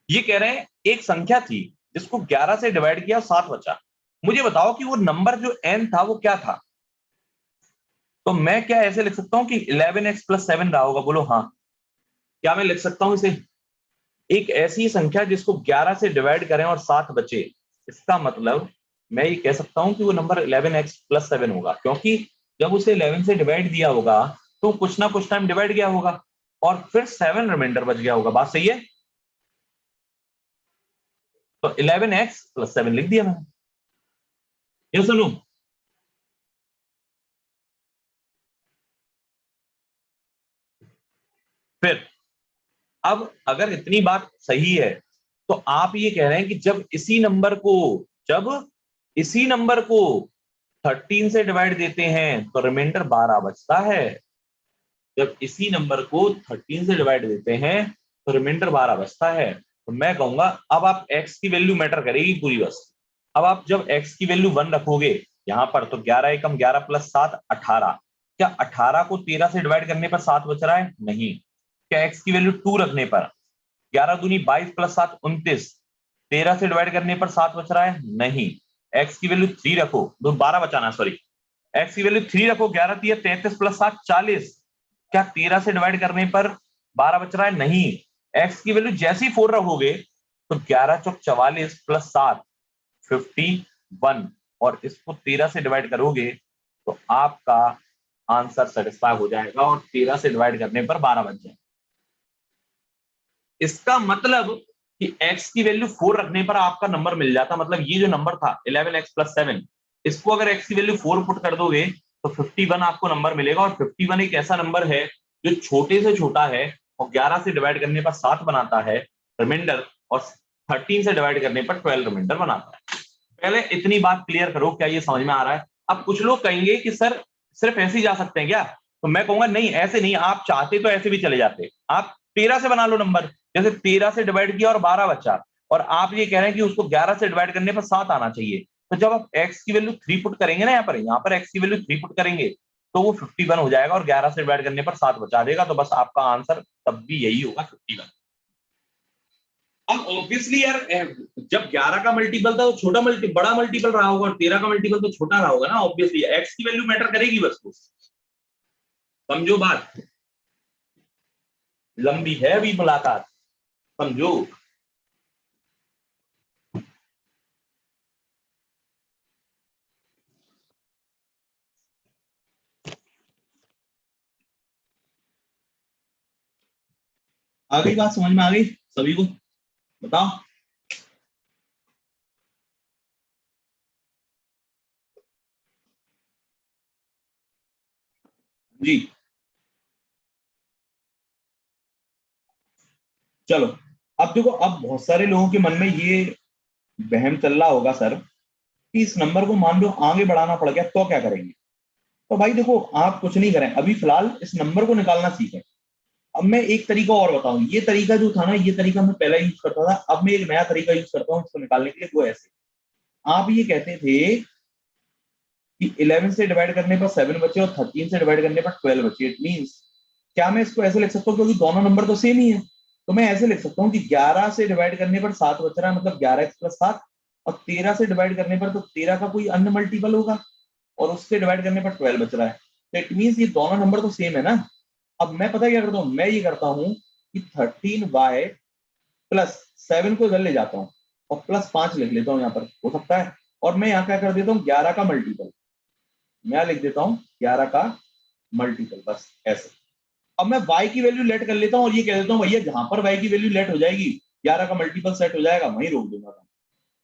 ये कह रहे हैं एक संख्या थी जिसको 11 से डिवाइड किया और 7 बचा। मुझे बताओ कि वो नंबर जो n था वो क्या था। तो मैं क्या ऐसे लिख सकता हूं कि 11x + 7 रहा होगा, बोलो हाँ। क्या मैं लिख सकता हूं इसे, एक ऐसी संख्या जिसको 11 से डिवाइड करें और 7 बचे। इसका मतलब मैं ये कह सकता हूं कि वो नंबर 11x + 7 होगा, क्योंकि जब उसे 11 से डिवाइड दिया होगा तो कुछ ना कुछ टाइम डिवाइड गया होगा और फिर 7 रिमाइंडर बच गया होगा। बात सही है। तो 11x + 7 लिख दिया मैंने। ये सुनो, फिर अब अगर इतनी बात सही है तो आप ये कह रहे हैं कि जब इसी नंबर को 13 से डिवाइड देते हैं तो रिमाइंडर 12 बचता है। जब इसी नंबर को 13 से डिवाइड देते हैं तो रिमाइंडर 12 बचता है। तो मैं कहूंगा अब आप x की वैल्यू मैटर करेगी पूरी बस। अब आप जब x की वैल्यू 1 रखोगे यहां पर तो 11 एकम 11 + 7 18। क्या 18 को 13 से डिवाइड करने पर 7 बच रहा है? नहीं। क्या x की वैल्यू 2 रखने पर 11 दूनी 22 + 7 29, 13 से डिवाइड करने पर 7 बच रहा है? नहीं। x की वैल्यू 3 रखो, 12 बचाना, सॉरी। x की वैल्यू 3 रखो, 11 3 33 + 7 40। क्या 13 से डिवाइड करने पर 12 बच रहा है? नहीं। x की वैल्यू जैसी 4 रखोगे तो 11 चौक 44 + 7 51, और इसको 13 से डिवाइड करोगे तो आपका आंसर सेटिस्फाई हो जाएगा और 13 से डिवाइड करने पर 12 बच जाएगा। इसका मतलब कि x की वैल्यू 4 रखने पर आपका नंबर मिल जाता। मतलब ये जो नंबर था 11x + 7, इसको अगर x की वैल्यू 4 पुट कर दोगे तो 51 आपको नंबर मिलेगा। और 51 एक ऐसा नंबर है जो छोटे से छोटा है और 11 से डिवाइड करने पर 7 बनाता है रिमाइंडर, और 13 से डिवाइड करने पर 12 रिमाइंडर बनाता है। पहले इतनी बात क्लियर करो, क्या ये समझ में आ रहा है? अब कुछ लोग कहेंगे कि सर सिर्फ ऐसे ही जा सकते हैं क्या? तो मैं कहूंगा नहीं, ऐसे नहीं। आप चाहते तो ऐसे भी चले जाते, आप 13 से बना लो नंबर। जैसे 13 से डिवाइड किया और 12 बचा, और आप ये कह रहे हैं कि उसको 11 से डिवाइड करने पर 7 आना चाहिए। तो जब आप x की वैल्यू 3 पुट करेंगे ना, यहाँ पर x की वैल्यू 3 पुट करेंगे तो वो 51 हो जाएगा और 11 से डिवाइड करने पर 7 बचा देगा। तो बस आपका आंसर तब भी यही होगा, 51। अब ऑब्वियसली यार, जब 11 का मल्टीपल था तो बड़ा मल्टीपल रहा होगा, और 13 का मल्टीपल तो छोटा रहा होगा ना। ऑब्वियसली x की वैल्यू मैटर करेगी बस। को समझो बात, लंबी है अभी मुलाकात, समझो। आ गई बात, समझ में आ गई सभी को? बताओ। जी चलो, अब देखो, अब बहुत सारे लोगों के मन में ये वहम चल रहा होगा सर कि इस नंबर को मान लो आगे बढ़ाना पड़ गया तो क्या करेंगे। तो भाई देखो, आप कुछ नहीं करें, अभी फिलहाल इस नंबर को निकालना सीखें। अब मैं एक तरीका और बताऊं, ये तरीका जो था ना, ये तरीका मैं पहले यूज करता था, अब मैं एक नया तरीका यूज करता हूँ इसको निकालने के लिए। वो ऐसे, आप ये कहते थे कि 11 से डिवाइड करने पर 7 बचे और 13 से डिवाइड करने पर 12 बचे। इट मींस, क्या मैं इसको ऐसे लिख सकता हूँ, क्योंकि दोनों नंबर तो सेम ही है, तो मैं ऐसे लिख सकता हूँ कि 11 से डिवाइड करने पर 7 बच रहा है, मतलब 11x + 7, और 13 से डिवाइड करने पर तो 13 का कोई अन्य मल्टीपल होगा और उससे डिवाइड करने पर 12 बच रहा है। तो इट मींस ये दोनों नंबर तो सेम है ना। अब मैं पता क्या करता हूँ, मैं ये करता हूँ कि 13y + 7 को इधर ले जाता हूँ और +5 लिख लेता हूँ यहाँ पर, हो सकता है। और मैं यहाँ क्या कर देता हूँ, 11 का मल्टीपल मैं लिख देता हूँ, 11 का मल्टीपल, बस ऐसे। अब मैं y की वैल्यू लेट कर लेता हूँ और ये कह देता हूँ भैया जहां पर y की वैल्यू लेट हो जाएगी 11 का मल्टीपल सेट हो जाएगा, वहीं रोक दूंगा।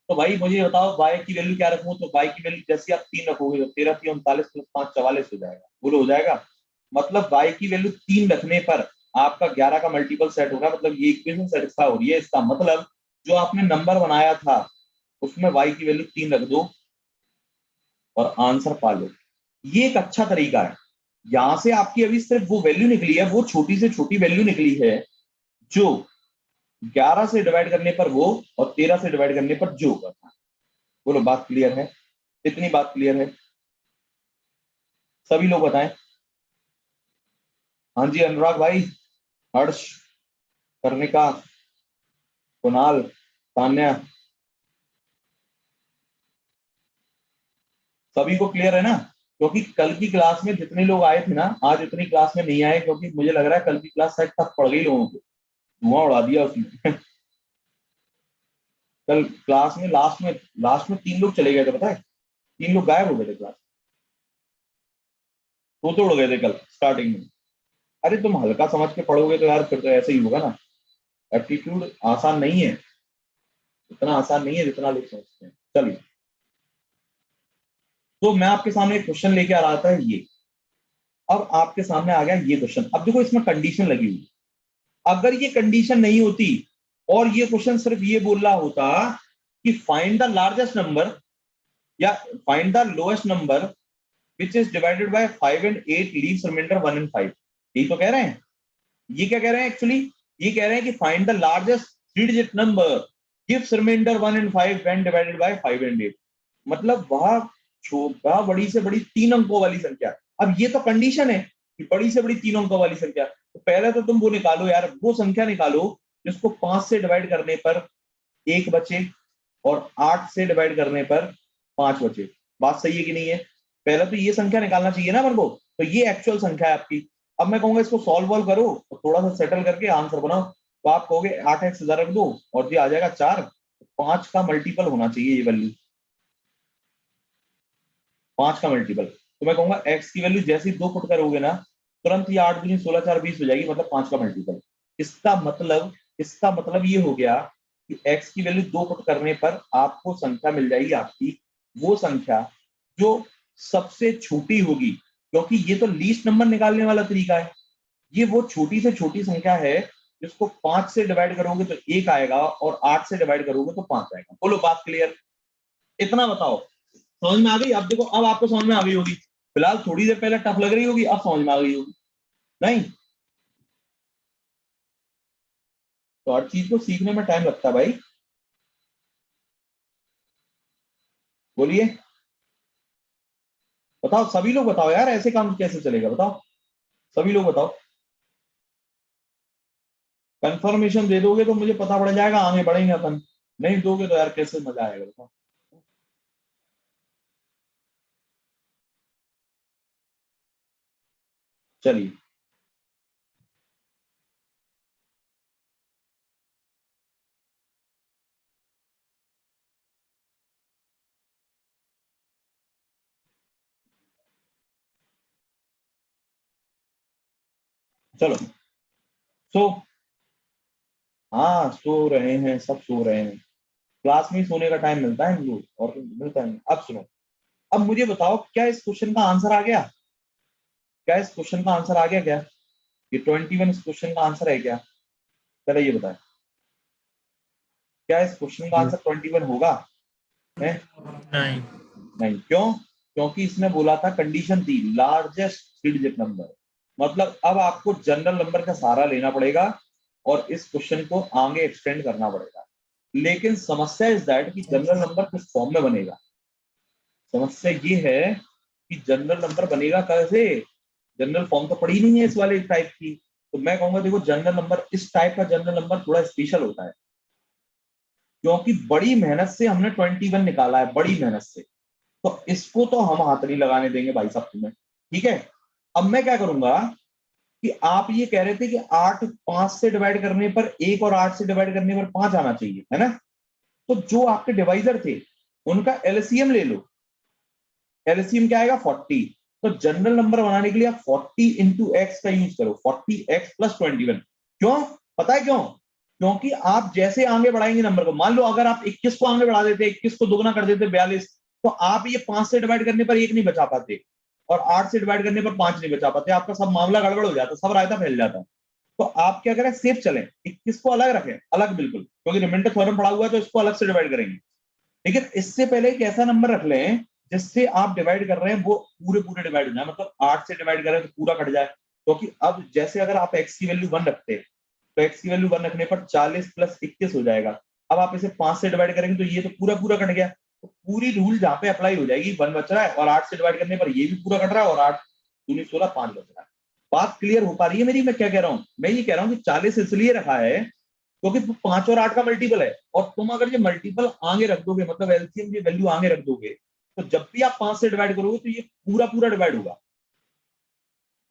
तो भाई मुझे बताओ y की वैल्यू क्या रखूं। तो y की वैल्यू जैसे आप 3 रखोगे तो 13 3 39 + 5 44 हो जाएगा, बोलो हो जाएगा। मतलब y की वैल्यू 3 रखने पर आपका 11 का मल्टीपल सेट होगा, मतलब ये इक्वेशन सेटिस्फाई हो रही है। इसका मतलब जो आपने नंबर बनाया था उसमें y की वैल्यू 3 रख दो और आंसर पा लो। ये एक अच्छा तरीका है। यहां से आपकी अभी सिर्फ वो वैल्यू निकली है, वो छोटी से छोटी वैल्यू निकली है जो 11 से डिवाइड करने पर वो और 13 से डिवाइड करने पर जो होगा। बोलो बात क्लियर है? इतनी बात क्लियर है? सभी लोग बताएं। हाँ जी, अनुराग भाई, हर्ष, कर्णिका, कुणाल, तान्या, सभी को क्लियर है ना? क्योंकि कल की क्लास में जितने लोग आए थे ना, आज इतनी क्लास में नहीं आए, क्योंकि मुझे लग रहा है कल की क्लास शायद टफ पड़ गई लोगों को, धुआं उड़ा दिया उसने। कल क्लास में लास्ट में 3 लोग चले गए थे, पता है? 3 लोग गायब हो गए थे क्लास, तो उड़ गए थे कल स्टार्टिंग में। अरे तुम हल्का समझ के पढ़ोगे तो यार फिर तो ऐसे ही होगा ना। एप्टीट्यूड आसान नहीं है, इतना आसान नहीं है जितना लोग सोचते हैं। चलिए, तो मैं आपके सामने एक क्वेश्चन लेके आ रहा था ये, अब आपके सामने आ गया ये क्वेश्चन। अब देखो इसमें कंडीशन लगी हुई, अगर ये कंडीशन नहीं होती और ये क्वेश्चन सिर्फ ये बोल रहा होता कि फाइंड द लार्जेस्ट नंबर या find the lowest number which is divided by 5 and 8 leaves remainder 1 and 5, यही तो कह रहे हैं। ये क्या कह रहे हैं एक्चुअली? ये कह रहे हैं कि find the largest 3 digit number gives remainder 1 and 5 when divided by 5 and 8। मतलब वह छोटा बड़ी से बड़ी 3 अंकों वाली संख्या। अब ये तो कंडीशन है कि बड़ी से बड़ी 3 अंकों वाली संख्या, तो पहले तो तुम वो निकालो यार, वो संख्या निकालो जिसको 5 से डिवाइड करने पर 1 बचे और 8 से डिवाइड करने पर 5 बचे। बात सही है कि नहीं है? पहले तो ये संख्या निकालना चाहिए ना अपन को, तो ये एक्चुअल संख्या है आपकी। अब मैं कहूंगा इसको सॉल्व वॉल्व करो और थोड़ा सा सेटल करके आंसर बनाओ, तो आप कहोगे 8x इधर रख दो और ये आ जाएगा 4, 5 का मल्टीपल होना चाहिए ये वैल्यू, 5 का मल्टीपल। तो मैं कहूंगा x की वैल्यू जैसे ही 2 पुट करोगे ना, तुरंत ये 8 दूनी 16 4 20 हो जाएगी, मतलब 5 का मल्टीपल। इसका मतलब ये हो गया कि x की वैल्यू 2 पुट करने पर आपको संख्या मिल जाएगी आपकी वो संख्या जो सबसे छोटी होगी, क्योंकि ये तो लीस्ट नंबर निकालने वाला तरीका है। ये वो छोटी से छोटी संख्या है जिसको 5 से डिवाइड करोगे तो 1 आएगा और 8 से डिवाइड करोगे तो 5 आएगा। बोलो बात क्लियर? इतना बताओ, समझ में आ गई? अब देखो, अब आपको समझ में आ गई होगी। फिलहाल थोड़ी देर पहले टफ लग रही होगी, अब समझ में आ गई होगी। नहीं तो हर चीज को सीखने में टाइम लगता है भाई। बोलिए, बताओ सभी लोग बताओ यार, ऐसे काम कैसे चलेगा बताओ? सभी लोग बताओ। कंफर्मेशन दे दोगे तो मुझे पता पड़ जाएगा, आगे बढ़ेंगे अपन। नहीं दोगे तो यार कैसे मजा आएगा बताओ? चलिए, चलो। सो हाँ, सो रहे हैं, सब सो रहे हैं। क्लास में ही सोने का टाइम मिलता है इनको, और तो मिलता नहीं। अब सुनो, अब मुझे बताओ, क्या इस क्वेश्चन का आंसर आ गया? क्या इस क्वेश्चन का आंसर आ गया क्या? ये 21 इस क्वेश्चन का आंसर है क्या? पहले ये बताएं, क्या इस क्वेश्चन का आंसर 21 होगा? है? नहीं। नहीं, क्यों? क्योंकि इसने बोला था, कंडीशन थी लार्जेस्ट 3 डिजिट नंबर। मतलब अब आपको जनरल नंबर का सहारा लेना पड़ेगा और इस क्वेश्चन को आगे एक्सटेंड करना पड़ेगा। लेकिन समस्या इज दैट कि जनरल नंबर किस फॉर्म में बनेगा। समस्या ये है कि जनरल नंबर बनेगा कैसे? जनरल फॉर्म तो पड़ी नहीं है इस वाले टाइप की। तो मैं कहूंगा देखो, जनरल नंबर, इस टाइप का जनरल नंबर थोड़ा स्पेशल होता है, क्योंकि बड़ी मेहनत से हमने 21 निकाला है, बड़ी मेहनत से। तो इसको तो हम हाथ नहीं लगाने देंगे भाई साहब तुम्हें, ठीक है? अब मैं क्या करूंगा कि आप ये कह रहे थे कि 8 5 से डिवाइड करने पर 1 और 8 से डिवाइड करने पर 5 आना चाहिए, है ना? तो जो आपके डिवाइजर थे उनका एलसीएम ले लो। एलसीएम क्या आएगा? 40। तो जनरल नंबर बनाने के लिए आप 40 इंटू एक्स का यूज करो, 40x प्लस 21। क्यों? पता है क्यों? क्योंकि आप जैसे आगे बढ़ाएंगे नंबर को, मान लो अगर आप 21 को आगे बढ़ा देते, 21 को दोगुना कर देते 42, तो आप ये 5 से डिवाइड करने पर 1 नहीं बचा पाते और 8 से डिवाइड करने पर 5 नहीं बचा पाते, आपका सब मामला गड़बड़ हो जाता, सब रायता फैल जाता। तो आप क्या करें, सेफ चलें, 21 को अलग रखें, अलग बिल्कुल, क्योंकि रिमाइंडर थ्योरम पड़ा हुआ है तो इसको अलग से डिवाइड करेंगे। लेकिन इससे पहले एक ऐसा नंबर रख लें जिससे आप डिवाइड कर रहे हैं वो पूरे पूरे डिवाइड हो जाए, मतलब 8 से डिवाइड करें तो पूरा कट जाए। क्योंकि अब जैसे अगर आप x की वैल्यू 1 रखते हैं तो x की वैल्यू 1 रखने पर 40 प्लस 21 हो जाएगा। अब आप इसे 5 से डिवाइड करेंगे तो ये तो पूरा पूरा कट गया, तो पूरी रूल जहां पे अप्लाई हो जाएगी, 1 बच रहा है और 8 से डिवाइड करने पर ये भी पूरा कट रहा है और 8 दूनी 16, 5 बच रहा है। बात क्लियर हो पा रही है मेरी? मैं क्या कह रहा हूं, मैं ये कह रहा हूं कि 40 इसलिए रखा है क्योंकि 5 और 8 का मल्टीपल है, और तुम अगर ये मल्टीपल आगे रख दोगे, मतलब एलसीएम की वैल्यू आगे रख दोगे, तो जब भी आप 5 से डिवाइड करोगे तो ये पूरा पूरा डिवाइड होगा,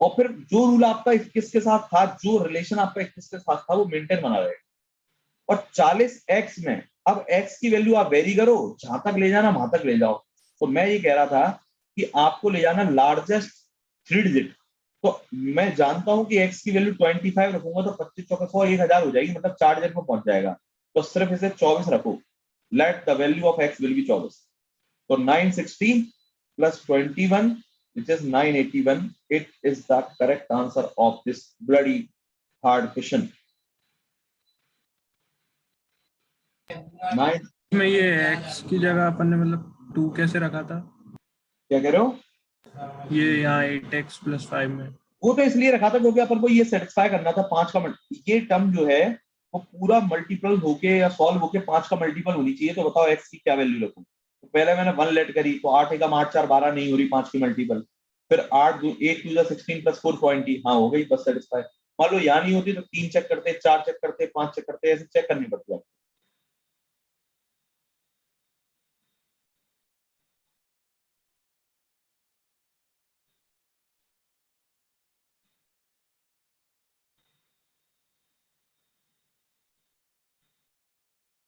और फिर जो रूल आपका 21 के साथ था, जो रिलेशन आपका 21 के साथ था, वो मेंटेन बना रहेगा। और 40x में अब x की वैल्यू आप वेरी करो, जहां तक ले जाना वहां तक ले जाओ। तो मैं ये कह रहा था कि आपको ले जाना लार्जेस्ट 3 डिजिट। तो मैं जानता हूं कि x की वैल्यू 25 रखूंगा तो 25 चौका 100, 1000 हो जाएगी, मतलब 4 डिजिट में पहुंच जाएगा। तो सिर्फ इसे 24 रखो, let the value of x will be 24। तो 916 plus 21, which is 981. It is the correct answer of this bloody hard question. 9 में ये x की जगह अपन ने मतलब 2 कैसे रखा था? क्या कह रहे हो? ये यहाँ 8x + 5 में वो तो इसलिए रखा था क्योंकि अपन को ये सेटिस्फाई करना था 5 का ये टर्म जो है वो पूरा मल्टीपल होके या सॉल्व होके 5 का मल्टीपल होनी चाहिए। तो बताओ x की क्या वैल्यू रखूं? तो पहले मैंने 1 लेट करी, तो 8 एकम 8 4 12 नहीं हो रही 5 की मल्टीपल। फिर 8 8 2 16 + 4 20, हाँ हो गई, बस सेटिस्फाई। मान लो यहाँ नहीं होती तो 3 चेक करते, 4 चेक करते, 5 चेक करते, ऐसे चेक करनी पड़ती है।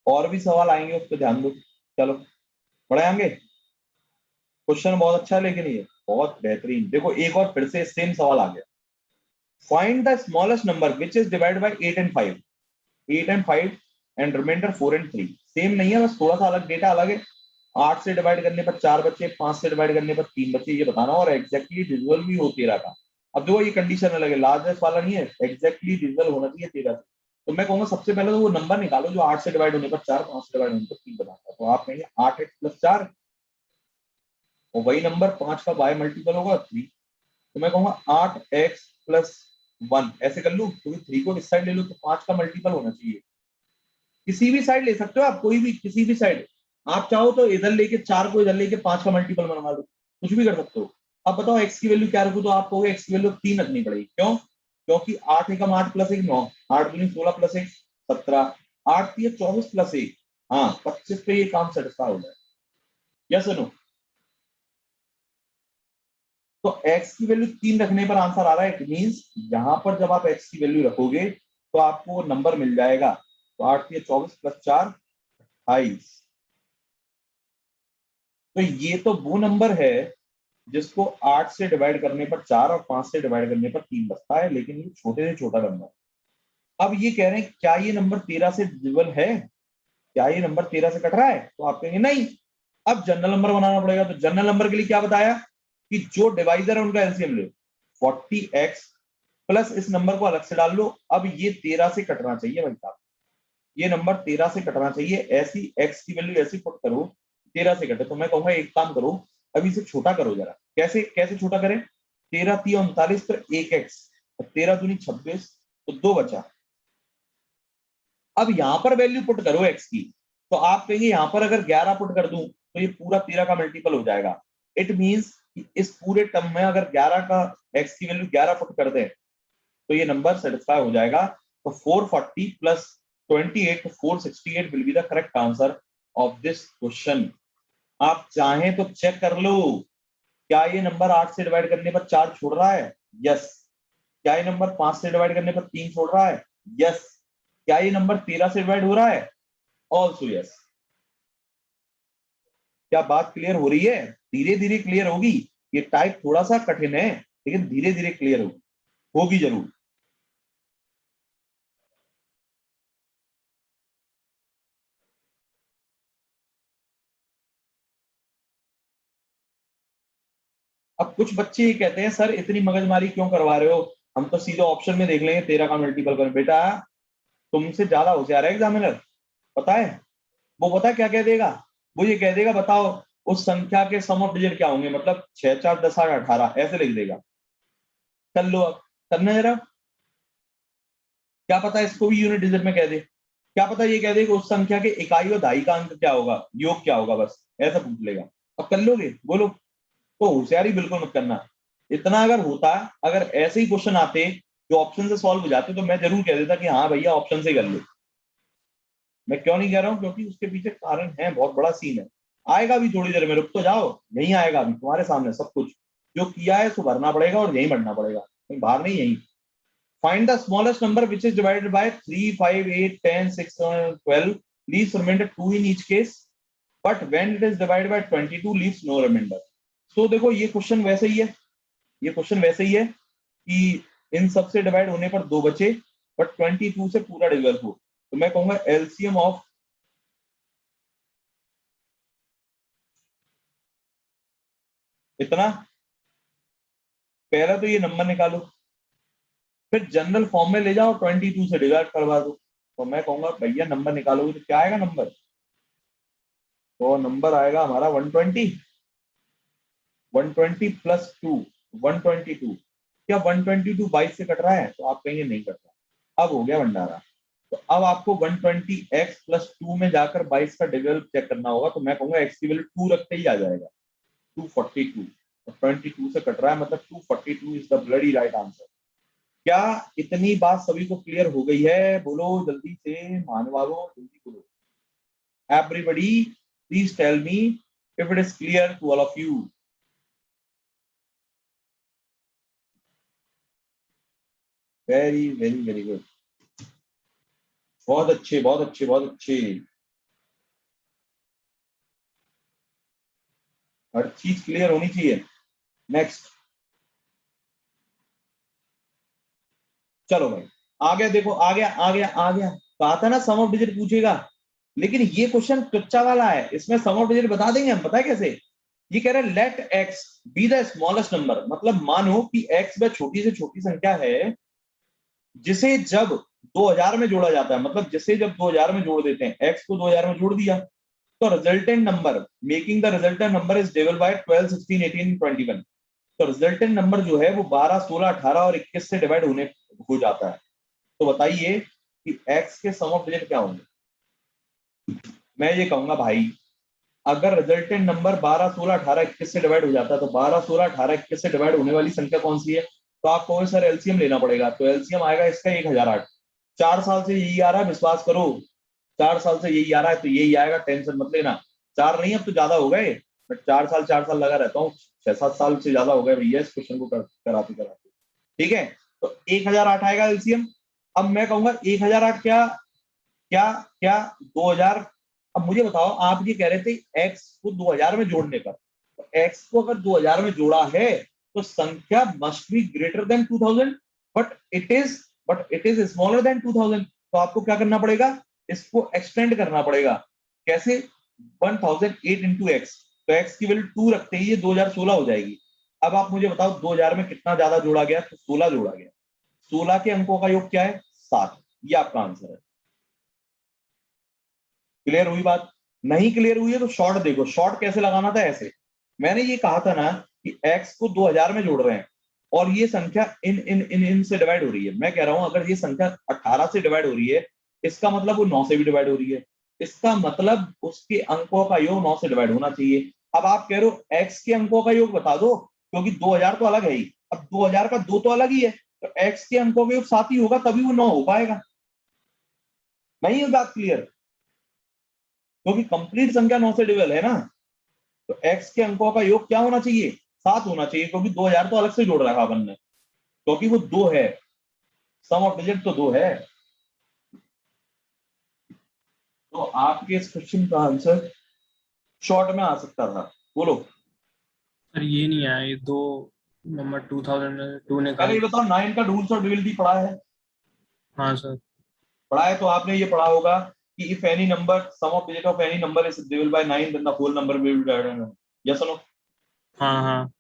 और भी सवाल आएंगे, उस पर ध्यान दो। चलो बढ़े आगे। क्वेश्चन बहुत अच्छा है, लेकिन ये बहुत बेहतरीन। देखो एक और फिर से सेम सवाल आ गया। Find the smallest number which is divided by 8 and 5। 8 and 5 and remainder 4 and 3 same नहीं है, बस थोड़ा सा अलग डेटा अलग है। 8 से डिवाइड करने पर 4 बचे, 5 से डिवाइड करने पर 3 बचे, ये बताना, और एग्जैक्टली डिविजिबल भी हो 13 का। अब देखो ये कंडीशन अलग है, लार्जेस्ट वाला नहीं है, एग्जैक्टली डिविजिबल होना चाहिए 13 से। तो मैं कहूंगा सबसे पहले तो वो नंबर निकालो जो 8 से डिवाइड होने पर 4, 5 से डिवाइड होने पर 3 बताता है। तो आप कहेंगे 8x + 4, और वही नंबर 5 का बाय मल्टीपल होगा 3। तो मैं कहूंगा 8x + 1, ऐसे कर लूं क्योंकि 3 को इस साइड ले लो तो 5 का मल्टीपल होना चाहिए। किसी भी साइड ले सकते हो आप, कोई भी किसी भी साइड। आप चाहो तो इधर लेके 4 को इधर लेके 5 का मल्टीपल बनवा दो, कुछ भी कर सकते हो। अब बताओ x की वैल्यू क्या रखूं? तो आप कहोगे x की वैल्यू 3 रखनी पड़ेगी। क्यों? क्योंकि 8 एकम 8 + 1 9, 8 दूनी 16 + 1 17, 8 3 24 + 1, हाँ 25 पे ये काम सेटिस्फाई हो जाए। यस और नो? तो x की वैल्यू 3 रखने पर आंसर आ रहा है। इट मींस यहां पर जब आप x की वैल्यू रखोगे तो आपको नंबर मिल जाएगा। तो 8 3 24 + 4 28। तो ये तो वो नंबर है जिसको 8 से डिवाइड करने पर 4 और 5 से डिवाइड करने पर 3 बचता है, लेकिन ये छोटे से छोटा नंबर। अब ये कह रहे हैं क्या ये नंबर 13 से डिविजिबल है? क्या ये नंबर 13 से कट रहा है? तो आप कहेंगे नहीं। अब जनरल नंबर बनाना पड़ेगा। तो जनरल नंबर के लिए क्या बताया कि जो डिवाइजर है उनका एलसीएम लो, 40x प्लस इस नंबर को अलग से डाल लो। अब ये 13 से कटना चाहिए भाई साहब, ये नंबर 13 से कटना चाहिए। ऐसी x की वैल्यू ऐसी पुट करो 13 से कटे। तो मैं कहूंगा एक काम करो, अभी इसे छोटा करो जरा। कैसे कैसे छोटा करें? 13 3 39 पर 1x, 13 दूनी 26, तो 2 बचा। अब यहां पर वैल्यू पुट करो x की, तो आप कहेंगे यहां पर अगर 11 पुट कर दूं तो ये पूरा 13 का मल्टीपल हो जाएगा। इट मींस इस पूरे टर्म में अगर 11 का x की वैल्यू 11 पुट कर दें तो ये नंबर सेटिस्फाई हो जाएगा। तो 440 + 28, 468 will be the correct answer of this question. आप चाहें तो चेक कर लो, क्या ये नंबर 8 से डिवाइड करने पर 4 छोड़ रहा है? यस। क्या ये नंबर 5 से डिवाइड करने पर 3 छोड़ रहा है? यस। क्या ये नंबर 13 से डिवाइड हो रहा है? Also yes. क्या बात क्लियर हो रही है? धीरे धीरे क्लियर होगी। ये टाइप थोड़ा सा कठिन है, लेकिन धीरे धीरे क्लियर होगी जरूर। अब कुछ बच्चे ये कहते हैं सर इतनी मगजमारी क्यों करवा रहे हो, हम तो सीधे ऑप्शन में देख लेंगे 13 का मल्टीपल कर। बेटा तुमसे ज्यादा होशियार है एग्जामिनर, पता है वो पता क्या कह देगा? वो ये कह देगा बताओ उस संख्या के सम ऑफ डिजिट क्या होंगे, मतलब 6 4 10 8 18 ऐसे लिख देगा। कर लो अब, करना जरा। क्या पता इसको भी यूनिट डिजिट में कह दे। क्या पता ये कह दे कि उस संख्या के इकाई और दहाई का अंक क्या होगा, योग क्या होगा, बस ऐसा पूछ लेगा। अब कर लोगे, बोलो। तो होशियारी बिल्कुल मत करना। इतना अगर होता, अगर ऐसे ही क्वेश्चन आते जो ऑप्शन से सॉल्व हो जाते, तो मैं जरूर कह देता कि हाँ भैया ऑप्शन से कर लो। मैं क्यों नहीं कह रहा हूँ, क्योंकि उसके पीछे कारण है, बहुत बड़ा सीन है। आएगा भी थोड़ी देर में, रुक तो जाओ। नहीं आएगा अभी, तुम्हारे सामने सब कुछ जो किया है सो भरना पड़ेगा, और यही भरना पड़ेगा, कहीं बाहर नहीं, यही। Find the smallest number which is divided by 3, 5, 8, 10, 6, 7, 12, leaves remainder 2 in each case, but when it is divided by 22 leaves no remainder. So देखो ये क्वेश्चन वैसे ही है, ये क्वेश्चन वैसे ही है कि इन सब से डिवाइड होने पर 2 बचे, बट 22 से पूरा डिवाइड हो। तो मैं कहूंगा एलसीएम ऑफ इतना, पहला तो ये नंबर निकालो, फिर जनरल फॉर्म में ले जाओ, 22 से डिवाइड करवा दो। तो मैं कहूंगा भैया नंबर निकालोगे तो क्या आएगा नंबर, तो नंबर आएगा हमारा 120। 120 प्लस 2, 122। क्या 122 22 से कट रहा है, तो आप कहेंगे नहीं कट रहा। अब हो गया भंडारा। तो अब आपको 120x प्लस 2 में जाकर 22 का डिविजन चेक करना होगा। तो मैं कहूंगा एक्स की वैल्यू 2 रखते ही आ जाएगा, 242। तो 22 से कट रहा है, मतलब 242 is the bloody right answer. क्या इतनी बात सभी को क्लियर हो गई है? बोलो जल्दी से, मानवालो जल्दी बोलो। Everybody please tell me if it is clear to all of you. Very very very good, बहुत अच्छे बहुत अच्छे बहुत अच्छे। हर चीज क्लियर होनी चाहिए। नेक्स्ट, चलो भाई, आ गया, देखो आ गया आ गया आ गया। कहा था ना सम ऑफ डिजिट पूछेगा, लेकिन ये क्वेश्चन टुच्चा वाला है, इसमें सम ऑफ डिजिट बता देंगे हम। पता है कैसे? ये कह रहे हैं let X be the smallest number, मतलब मानो कि एक्स वह छोटी से छोटी संख्या है जिसे जब 2000 में जोड़ा जाता है, मतलब जिसे जब 2000 में जोड़ देते हैं, एक्स को 2000 में जोड़ दिया, तो resultant number, making the resultant number is divided bye 12, 16, 18, 21। तो रिजल्टेंट नंबर जो है वो 12, 16, 18 और 21 से डिवाइड होने हो जाता है। तो बताइए कि एक्स के सम ऑफ डिजिट क्या होंगे? मैं ये कहूंगा भाई, अगर रिजल्टेंट नंबर 12, 16, 18, 21 से डिवाइड हो जाता है, तो 12, 16, 18, 21 से डिवाइड होने वाली संख्या कौन सी है? तो आपको सर एलसीएम लेना पड़ेगा। तो एलसीएम आएगा इसका 1008। 4 साल से यही आ रहा है, विश्वास करो। 4 साल से यही आ रहा है, तो यही आएगा, टेंशन मत लेना। 4 नहीं, अब तो ज्यादा हो गए, बट 4 साल लगा रहता हूँ। 6-7 साल से ज्यादा हो गए भैया इस क्वेश्चन को कराते कराते। ठीक है, तो 1008 आएगा एलसीएम। अब मैं कहूंगा 1008 क्या क्या क्या 2000। अब मुझे बताओ, आप ये कह रहे थे एक्स को 2000 में जोड़ने का, तो एक्स को अगर 2000 में जोड़ा है तो संख्या must be greater than 2000, but it is smaller than 2000। तो आपको क्या करना पड़ेगा, इसको एक्सटेंड करना पड़ेगा। कैसे? 1008 इंटू एक्स, तो एक्स की वैल्यू 2 रखते ही ये 2016 हो जाएगी। अब आप मुझे बताओ 2000 में कितना ज्यादा जोड़ा गया, तो 16 जोड़ा गया। 16 के अंकों का योग क्या है? 7। ये आपका आंसर है। क्लियर हुई बात? नहीं क्लियर हुई है तो शॉर्ट देखो, शॉर्ट कैसे लगाना था, ऐसे। मैंने ये कहा था ना कि x को 2000 में जोड़ रहे हैं, और ये संख्या इन से डिवाइड हो रही है। मैं कह रहा हूं अगर ये संख्या 18 से डिवाइड हो रही है, इसका मतलब वो 9 से भी डिवाइड हो रही है। इसका मतलब उसके अंकों का योग 9 से डिवाइड होना चाहिए। अब आप कह रहे हो x के अंकों का योग बता दो, क्योंकि 2000 तो अलग है ही। अब 2000 का 2 तो अलग ही है, तो x के अंकों का योग 7 ही होगा, तभी वो 9 हो पाएगा। नहीं है बात क्लियर? क्योंकि कंप्लीट संख्या 9 से डिविजल है ना, तो x के अंकों का योग क्या होना चाहिए? 7 होना चाहिए, क्योंकि 2000 तो अलग से जोड़ रखा अपन ने, क्योंकि वो 2 है। सम ऑफ डिजिट तो 2 है। तो आपके इस क्वेश्चन का आंसर शॉर्ट में आ सकता था। बोलो। सर ये नहीं आया, ये दो नंबर 2002 पहले निकाल ये दी। बताओ, 9 का रूल्स और डिविजिबिलिटी पढ़ा है? हाँ सर। पढ़ा है, तो आपने ये पढ़ा होगा कि if any number, sum of digit of any number is divisible by 9, then the whole number will be divided by 9। Yes और नो? हाँ हाँ।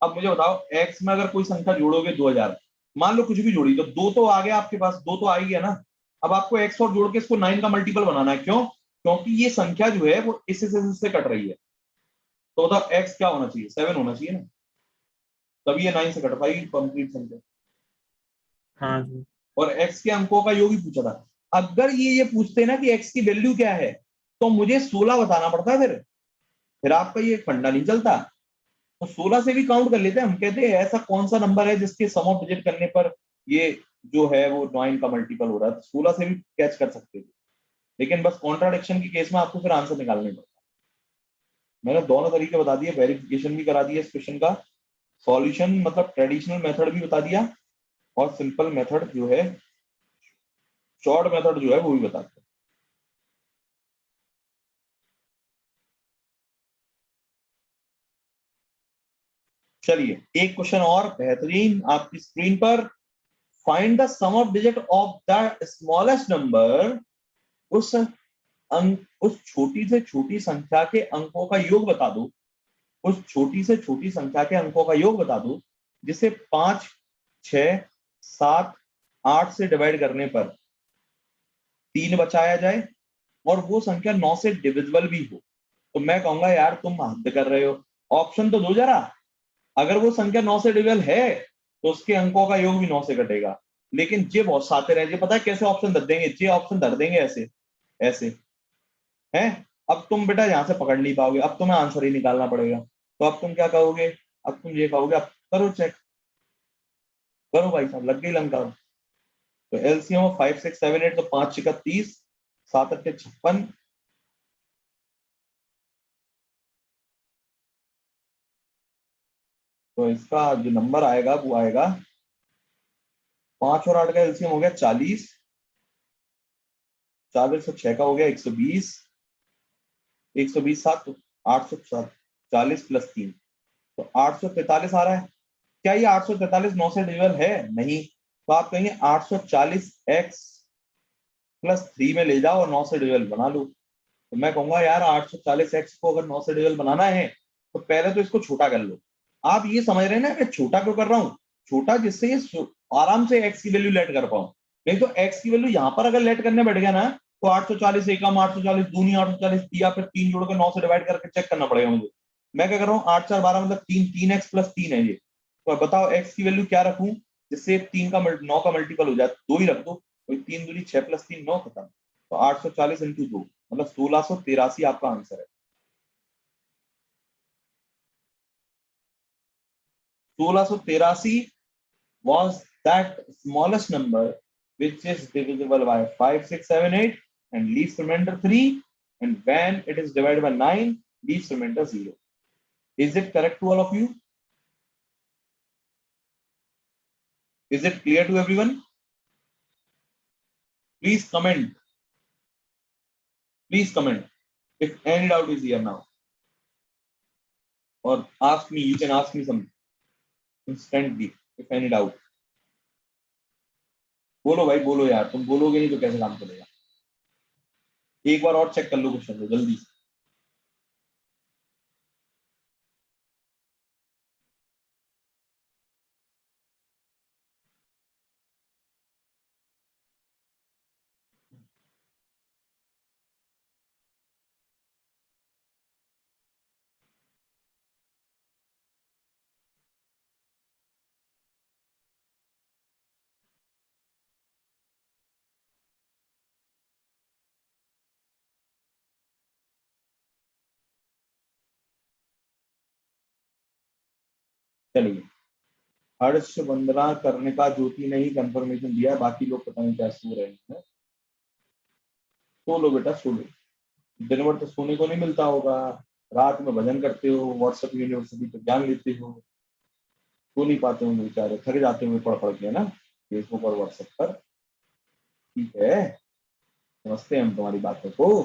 अब मुझे बताओ, x में अगर कोई संख्या जोड़ोगे 2000, मान लो कुछ भी जोड़ी, तो 2 तो आ गया आपके पास, 2 तो आ ही गया ना। अब आपको x और जोड़ के इसको 9 का मल्टीपल बनाना है। क्यों? क्योंकि ये संख्या जो है वो इससे कट रही है। तो बताओ x क्या होना चाहिए? 7 होना चाहिए ना, तभी ये 9 से कट पाएगी कंप्लीट संख्या। हाँ सर। और x के अंकों का योग ही पूछा था। अगर ये पूछते ना कि x की वैल्यू क्या है तो मुझे 16 बताना पड़ता, फिर आपका ये फंडा नहीं चलता। तो 16 से भी काउंट कर लेते हैं, हम कहते हैं ऐसा कौन सा नंबर है जिसके सम ऑफ डिजिट करने पर ये जो है वो 9 का मल्टीपल हो रहा है, तो 16 से भी कैच कर सकते थे। लेकिन बस कॉन्ट्राडिक्शन के केस में आपको फिर आंसर निकालने पड़ता है। मैंने दोनों तरीके बता दिए, वेरिफिकेशन भी करा दिया इस क्वेश्चन का, सॉल्यूशन मतलब ट्रेडिशनल मेथड भी बता दिया, और सिंपल मेथड जो है, शॉर्ट मेथड जो है वो भी बता दिया। चलिए एक क्वेश्चन और बेहतरीन आपकी स्क्रीन पर। Find the sum of digit of the smallest number. उस उस छोटी से छोटी संख्या के अंकों का योग बता दो, उस छोटी से छोटी संख्या के अंकों का योग बता दो जिसे 5, 6, 7, 8 से डिवाइड करने पर 3 बचाया जाए और वो संख्या 9 से डिविजिबल भी हो। तो मैं कहूंगा यार तुम हद कर रहे हो, ऑप्शन तो दो जरा। अगर वो संख्या 9 से डिविजिबल है तो उसके अंकों का योग भी 9 से कटेगा। लेकिन जे बहुत साते रहे, पता है कैसे ऑप्शन धर देंगे, जे ऑप्शन धर देंगे ऐसे ऐसे है। अब तुम बेटा यहाँ से पकड़ नहीं पाओगे, अब तुम्हें आंसर ही निकालना पड़ेगा। तो अब तुम क्या कहोगे, अब तुम ये कहोगे, अब करो चेक, करो भाई साहब, लग गई लंका। तो एलसीएम ऑफ 5, 6, 7, 8, तो 5 6 30, 7 8 56, तो इसका जो नंबर आएगा वो आएगा 5 और 8 का एलसीएम हो गया 40, 40 और 6 का हो गया 120, 120 7 तो 807, 40 प्लस 3 तो 843 आ रहा है। क्या ये 843 9 से डिविजिबल है? नहीं। तो आप कहेंगे 840 x प्लस 3 में ले जाओ और 9 से डिविजिबल बना लो। तो मैं कहूंगा यार 840 x को अगर 9 से डिविजिबल बनाना है तो पहले तो इसको छोटा कर लो। आप ये समझ रहे हैं ना कि छोटा क्यों कर रहा हूँ? छोटा जिससे ये आराम से x की वैल्यू लेट कर पाऊं। नहीं तो x की वैल्यू यहाँ पर अगर लेट करने बैठ गया ना तो 840 एकम 840 दूनी 840 या फिर 3 जोड़ के 9 से डिवाइड करके चेक करना पड़ेगा मुझे। मैं क्या कर रहा हूँ, 8 4 12 मतलब 3, 3x प्लस 3 है ये। तो बताओ x की वैल्यू क्या रखूं जिससे 3 का 9 का मल्टीपल हो जाए? 2 ही रख दो। 3 दूनी 6 प्लस 3 9 खत्म। तो 840 इंटू 2 मतलब 1683 आपका आंसर है। 1683 was that smallest number which is divisible by 5, 6, 7, 8 and leaves remainder 3, and when it is divided by 9 leaves remainder 0. Is it correct to all of you? Is it clear to everyone? Please comment. Please comment if any doubt is here now. Or ask me, you can ask me some instantly if any doubt. बोलो भाई बोलो यार, तुम बोलोगे नहीं तो कैसे काम चलेगा? एक बार और चेक कर लो क्वेश्चन को जल्दी से। चलिए, हर्ष वंदना करने का ज्योति ने ही कंफर्मेशन दिया, बाकी लोग पता नहीं क्या सो रहे हैं। सो लो बेटा सो लो, दिन भर तो सोने को नहीं मिलता होगा, रात में भजन करते हो, व्हाट्सएप यूनिवर्सिटी पे ज्ञान लेते हो, सो नहीं पाते होंगे बेचारे, थक जाते होंगे पढ़ पढ़ के ना फेसबुक और व्हाट्सएप पर। ठीक है, समझते हैं हम तुम्हारी बातों को,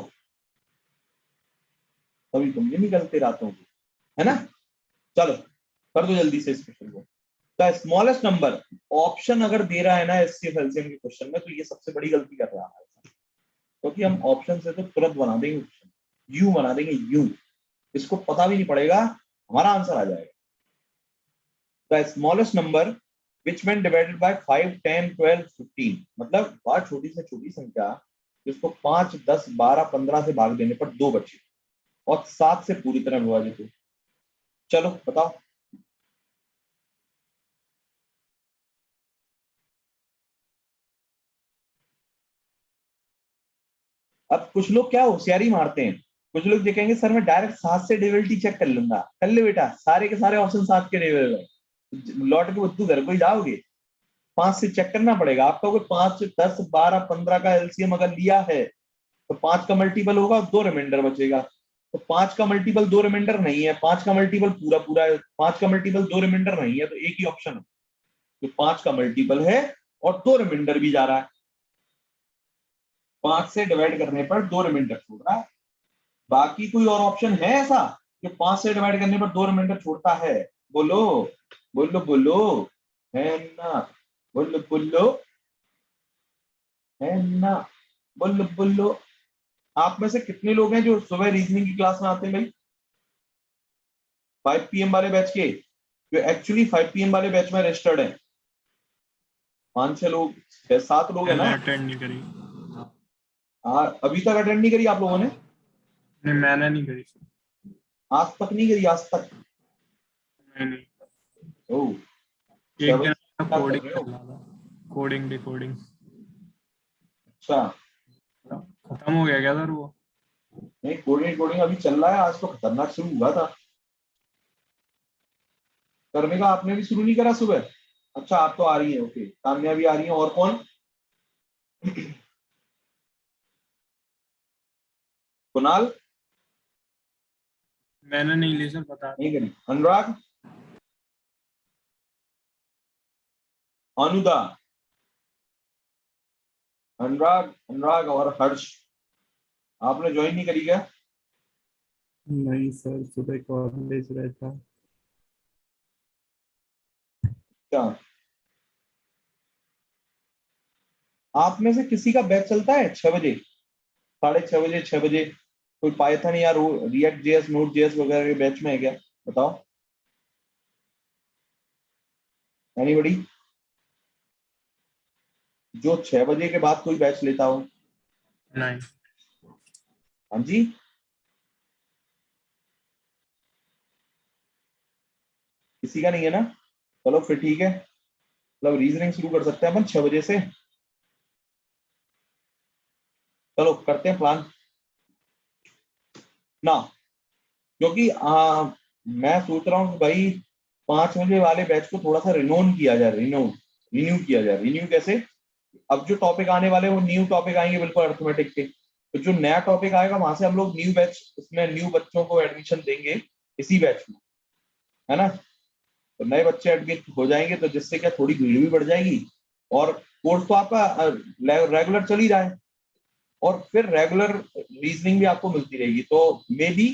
तभी तुम ये निकलते रातों को, है ना। चलो कर दो जल्दी से इस क्वेश्चन को। द स्मॉलेस्ट नंबर, ऑप्शन अगर दे रहा है ना एचसीएफ एलसीएम के क्वेश्चन में तो ये सबसे बड़ी गलती कर रहा है, क्योंकि हम ऑप्शन से तो तुरंत बना देंगे क्वेश्चन, यू बना देंगे यू, इसको पता भी नहीं पड़ेगा, हमारा आंसर आ जाएगा। The smallest number which when divided by 5, 10, 12, 15, मतलब बहुत छोटी से छोटी संख्या जिसको 5, 10, 12, 15 से भाग देने पर 2 बचे और 7 से पूरी तरह विभाजित हो। चलो बताओ। अब कुछ लोग क्या होशियारी मारते हैं, कुछ लोग ये कहेंगे सर मैं डायरेक्ट 7 से डेबिलिटी चेक कर लूंगा। कर ले बेटा, सारे के सारे ऑप्शन 7 के डेबिल है, लौट के बुद्धू घर को ही जाओगे। 5 से चेक करना पड़ेगा आपका। कोई 5, 10, 12, 15 का एलसीएम अगर लिया है तो 5 का मल्टीपल होगा, 2 रिमाइंडर बचेगा। तो 5 का मल्टीपल 2 रिमाइंडर नहीं है, 5 का मल्टीपल पूरा पूरा है, 5 का मल्टीपल 2 रिमाइंडर नहीं है, तो एक ही ऑप्शन है जो 5 का मल्टीपल है और 2 रिमाइंडर भी जा रहा है। 5 से डिवाइड करने पर 2 रिमाइंडर छोड़ रहा है। बाकी कोई और ऑप्शन है ऐसा जो 5 से डिवाइड करने पर 2 रिमाइंडर छोड़ता है? बोलो बोलो बोलो, है ना? बोलो बोलो, है ना? बोलो बोलो। आप में से कितने लोग हैं जो सुबह रीजनिंग की क्लास में आते हैं भाई? 5 PM वाले बैच के, जो एक्चुअली 5 PM वाले बैच में रजिस्टर्ड है? 5-6 लोग, 6-7 लोग है ना? अटेंड नहीं करी। हाँ, अभी तक अटेंड नहीं करी आप लोगों ने? नहीं, मैंने नहीं करी। आज तक नहीं करी? आज तक? नहीं। ओह, एक दिन क्या कर कोडिंग रहे हो? चल रहा था, कोडिंग डिकोडिंग। अच्छा, खत्म हो गया क्या सर वो? नहीं कोडिंग कोडिंग अभी चल रहा है, आज तो खतरनाक शुरू हुआ था करने का। आपने भी शुरू नहीं करा सुबह? अच्छा, आप तो आ रही है, ओके। तान्या भी आ रही है, और कौन? कुणाल? मैंने नहीं ली सर, बता नहीं करी। अनुराग? अनुदा? अनुराग, अनुराग और हर्ष, आपने ज्वाइन नहीं करी क्या? नहीं सर, सुबह कॉलेज रहता। क्या आप में से किसी का बैच चलता है 6 बजे, 6:30 बजे, 6 बजे? कोई पाइथन या रिएक्ट जेएस, नोड जेएस वगैरह के बैच में है क्या? बताओ, एनीबॉडी जो 6 बजे के बाद कोई बैच लेता हो? नहीं। हाँ जी, किसी का नहीं है ना? चलो फिर ठीक है, मतलब रीजनिंग शुरू कर सकते हैं अपन 6 बजे से। चलो करते हैं प्लान ना, क्योंकि मैं सोच रहा हूँ कि भाई 5 बजे वाले बैच को थोड़ा सा रिनोन किया जाए, रिन्यू किया जाए। रिन्यू कैसे? अब जो टॉपिक आने वाले वो न्यू टॉपिक आएंगे बिल्कुल अर्थमेटिक के, तो जो नया टॉपिक आएगा वहां से हम लोग न्यू बैच, उसमें न्यू बच्चों को एडमिशन देंगे इसी बैच में, है ना? तो नए बच्चे एडमिट हो जाएंगे, तो जिससे क्या थोड़ी भीड़ भी बढ़ जाएगी, और कोर्स तो आपका रेगुलर चल ही रहा है, और फिर रेगुलर रीजनिंग भी आपको मिलती रहेगी। तो मे बी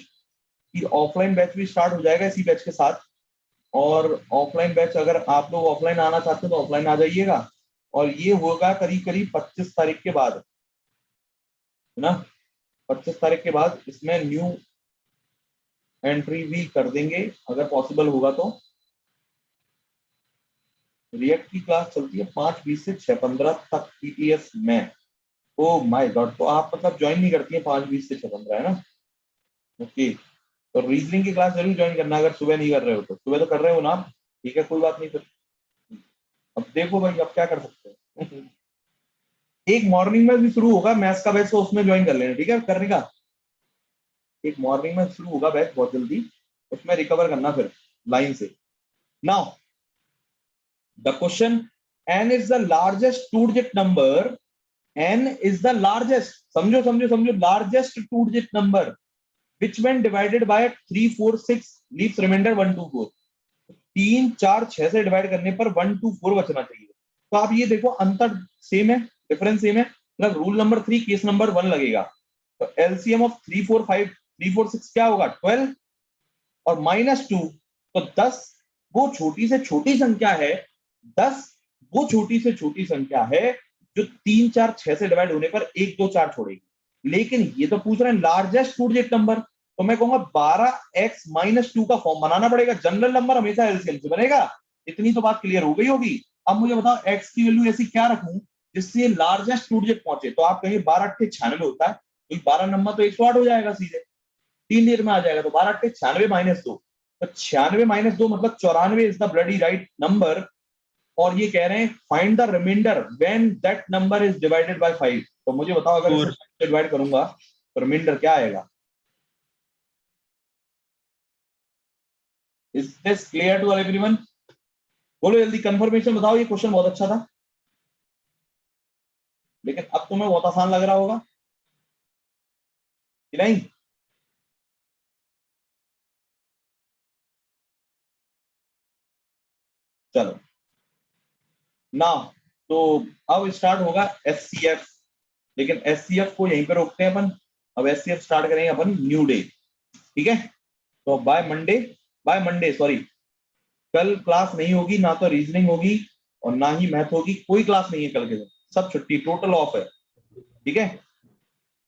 कि ऑफलाइन बैच भी स्टार्ट हो जाएगा इसी बैच के साथ। और ऑफलाइन बैच, अगर आप लोग ऑफलाइन आना चाहते हो तो ऑफलाइन आ जाइएगा, और ये होगा करीब करीब 25 तारीख के बाद, है ना? 25 तारीख के बाद इसमें न्यू एंट्री भी कर देंगे अगर पॉसिबल होगा तो। रिएक्ट की क्लास चलती है 5:20 से 6:15 तक पीटीएस में। ओ माय गॉड, तो आप मतलब ज्वाइन नहीं करती है 5:20 से 6:15, है ना? ओके, तो रीजनिंग की क्लास जरूर ज्वाइन करना अगर सुबह नहीं कर रहे हो तो। सुबह तो कर रहे हो ना आप? ठीक है, कोई बात नहीं फिर। अब देखो भाई, अब क्या कर सकते हैं। एक मॉर्निंग में भी शुरू होगा मैथ्स का बैच, तो उसमें ज्वाइन कर लेना, ठीक है? करने का एक मॉर्निंग में शुरू होगा बैच बहुत जल्दी, उसमें रिकवर करना फिर लाइन से। Now the question, n is the largest two digit number, n is the largest, समझो समझो समझो, largest two digit number which when divided by 3, 4, 6 leaves remainder 1, 2, 4। 3, 4, 6 से डिवाइड करने पर 1, 2, 4 बचना चाहिए। तो आप ये देखो, अंतर सेम है, डिफरेंस सेम है, मतलब रूल नंबर 3 केस नंबर 1 लगेगा। तो एलसीएम ऑफ 3, 4, 5, 3, 4, 6 क्या होगा? 12 और -2, तो 10 वो छोटी से छोटी संख्या है, 10 वो छोटी से छोटी संख्या है जो 3, 4, 6 से डिवाइड होने पर 1, 2, 4 छोड़ेगी। लेकिन ये तो पूछ रहे हैं लार्जेस्ट टू डिजिट नंबर, तो मैं कहूंगा 12x - 2 का फॉर्म बनाना पड़ेगा। जनरल नंबर हमेशा एलसीएम से बनेगा, इतनी तो बात क्लियर हो गई होगी। अब मुझे बताओ x की वैल्यू ऐसी क्या रखूं जिससे लार्जेस्ट टू डिजिट पहुंचे? तो आप कहिए 12 8 96 होता है, तो 12 नंबर तो 108 हो जाएगा सीधे, 3 डिजिट में आ जाएगा। तो 12 8 96 - 2, तो 96 - 2 मतलब 94 is the bloody right number और ये कह रहे हैं find the remainder when that number is divided by 5। तो मुझे बताओ अगर Four. इसे डिवाइड करूंगा तो रिमाइंडर क्या आएगा? Is this clear to everyone? बोलो जल्दी कंफर्मेशन बताओ। ये क्वेश्चन बहुत अच्छा था, लेकिन अब तुम्हें बहुत आसान लग रहा होगा कि नहीं? चलो ना, तो अब स्टार्ट होगा एचसीएफ, लेकिन एचसीएफ को यहीं पे रोकते हैं अपन। अब एचसीएफ स्टार्ट करेंगे अपन न्यू डे, ठीक है? तो बाय मंडे सॉरी, कल क्लास नहीं होगी, ना तो रीजनिंग होगी और ना ही मैथ होगी, कोई क्लास नहीं है कल के दिन, सब छुट्टी, टोटल ऑफ है, ठीक है?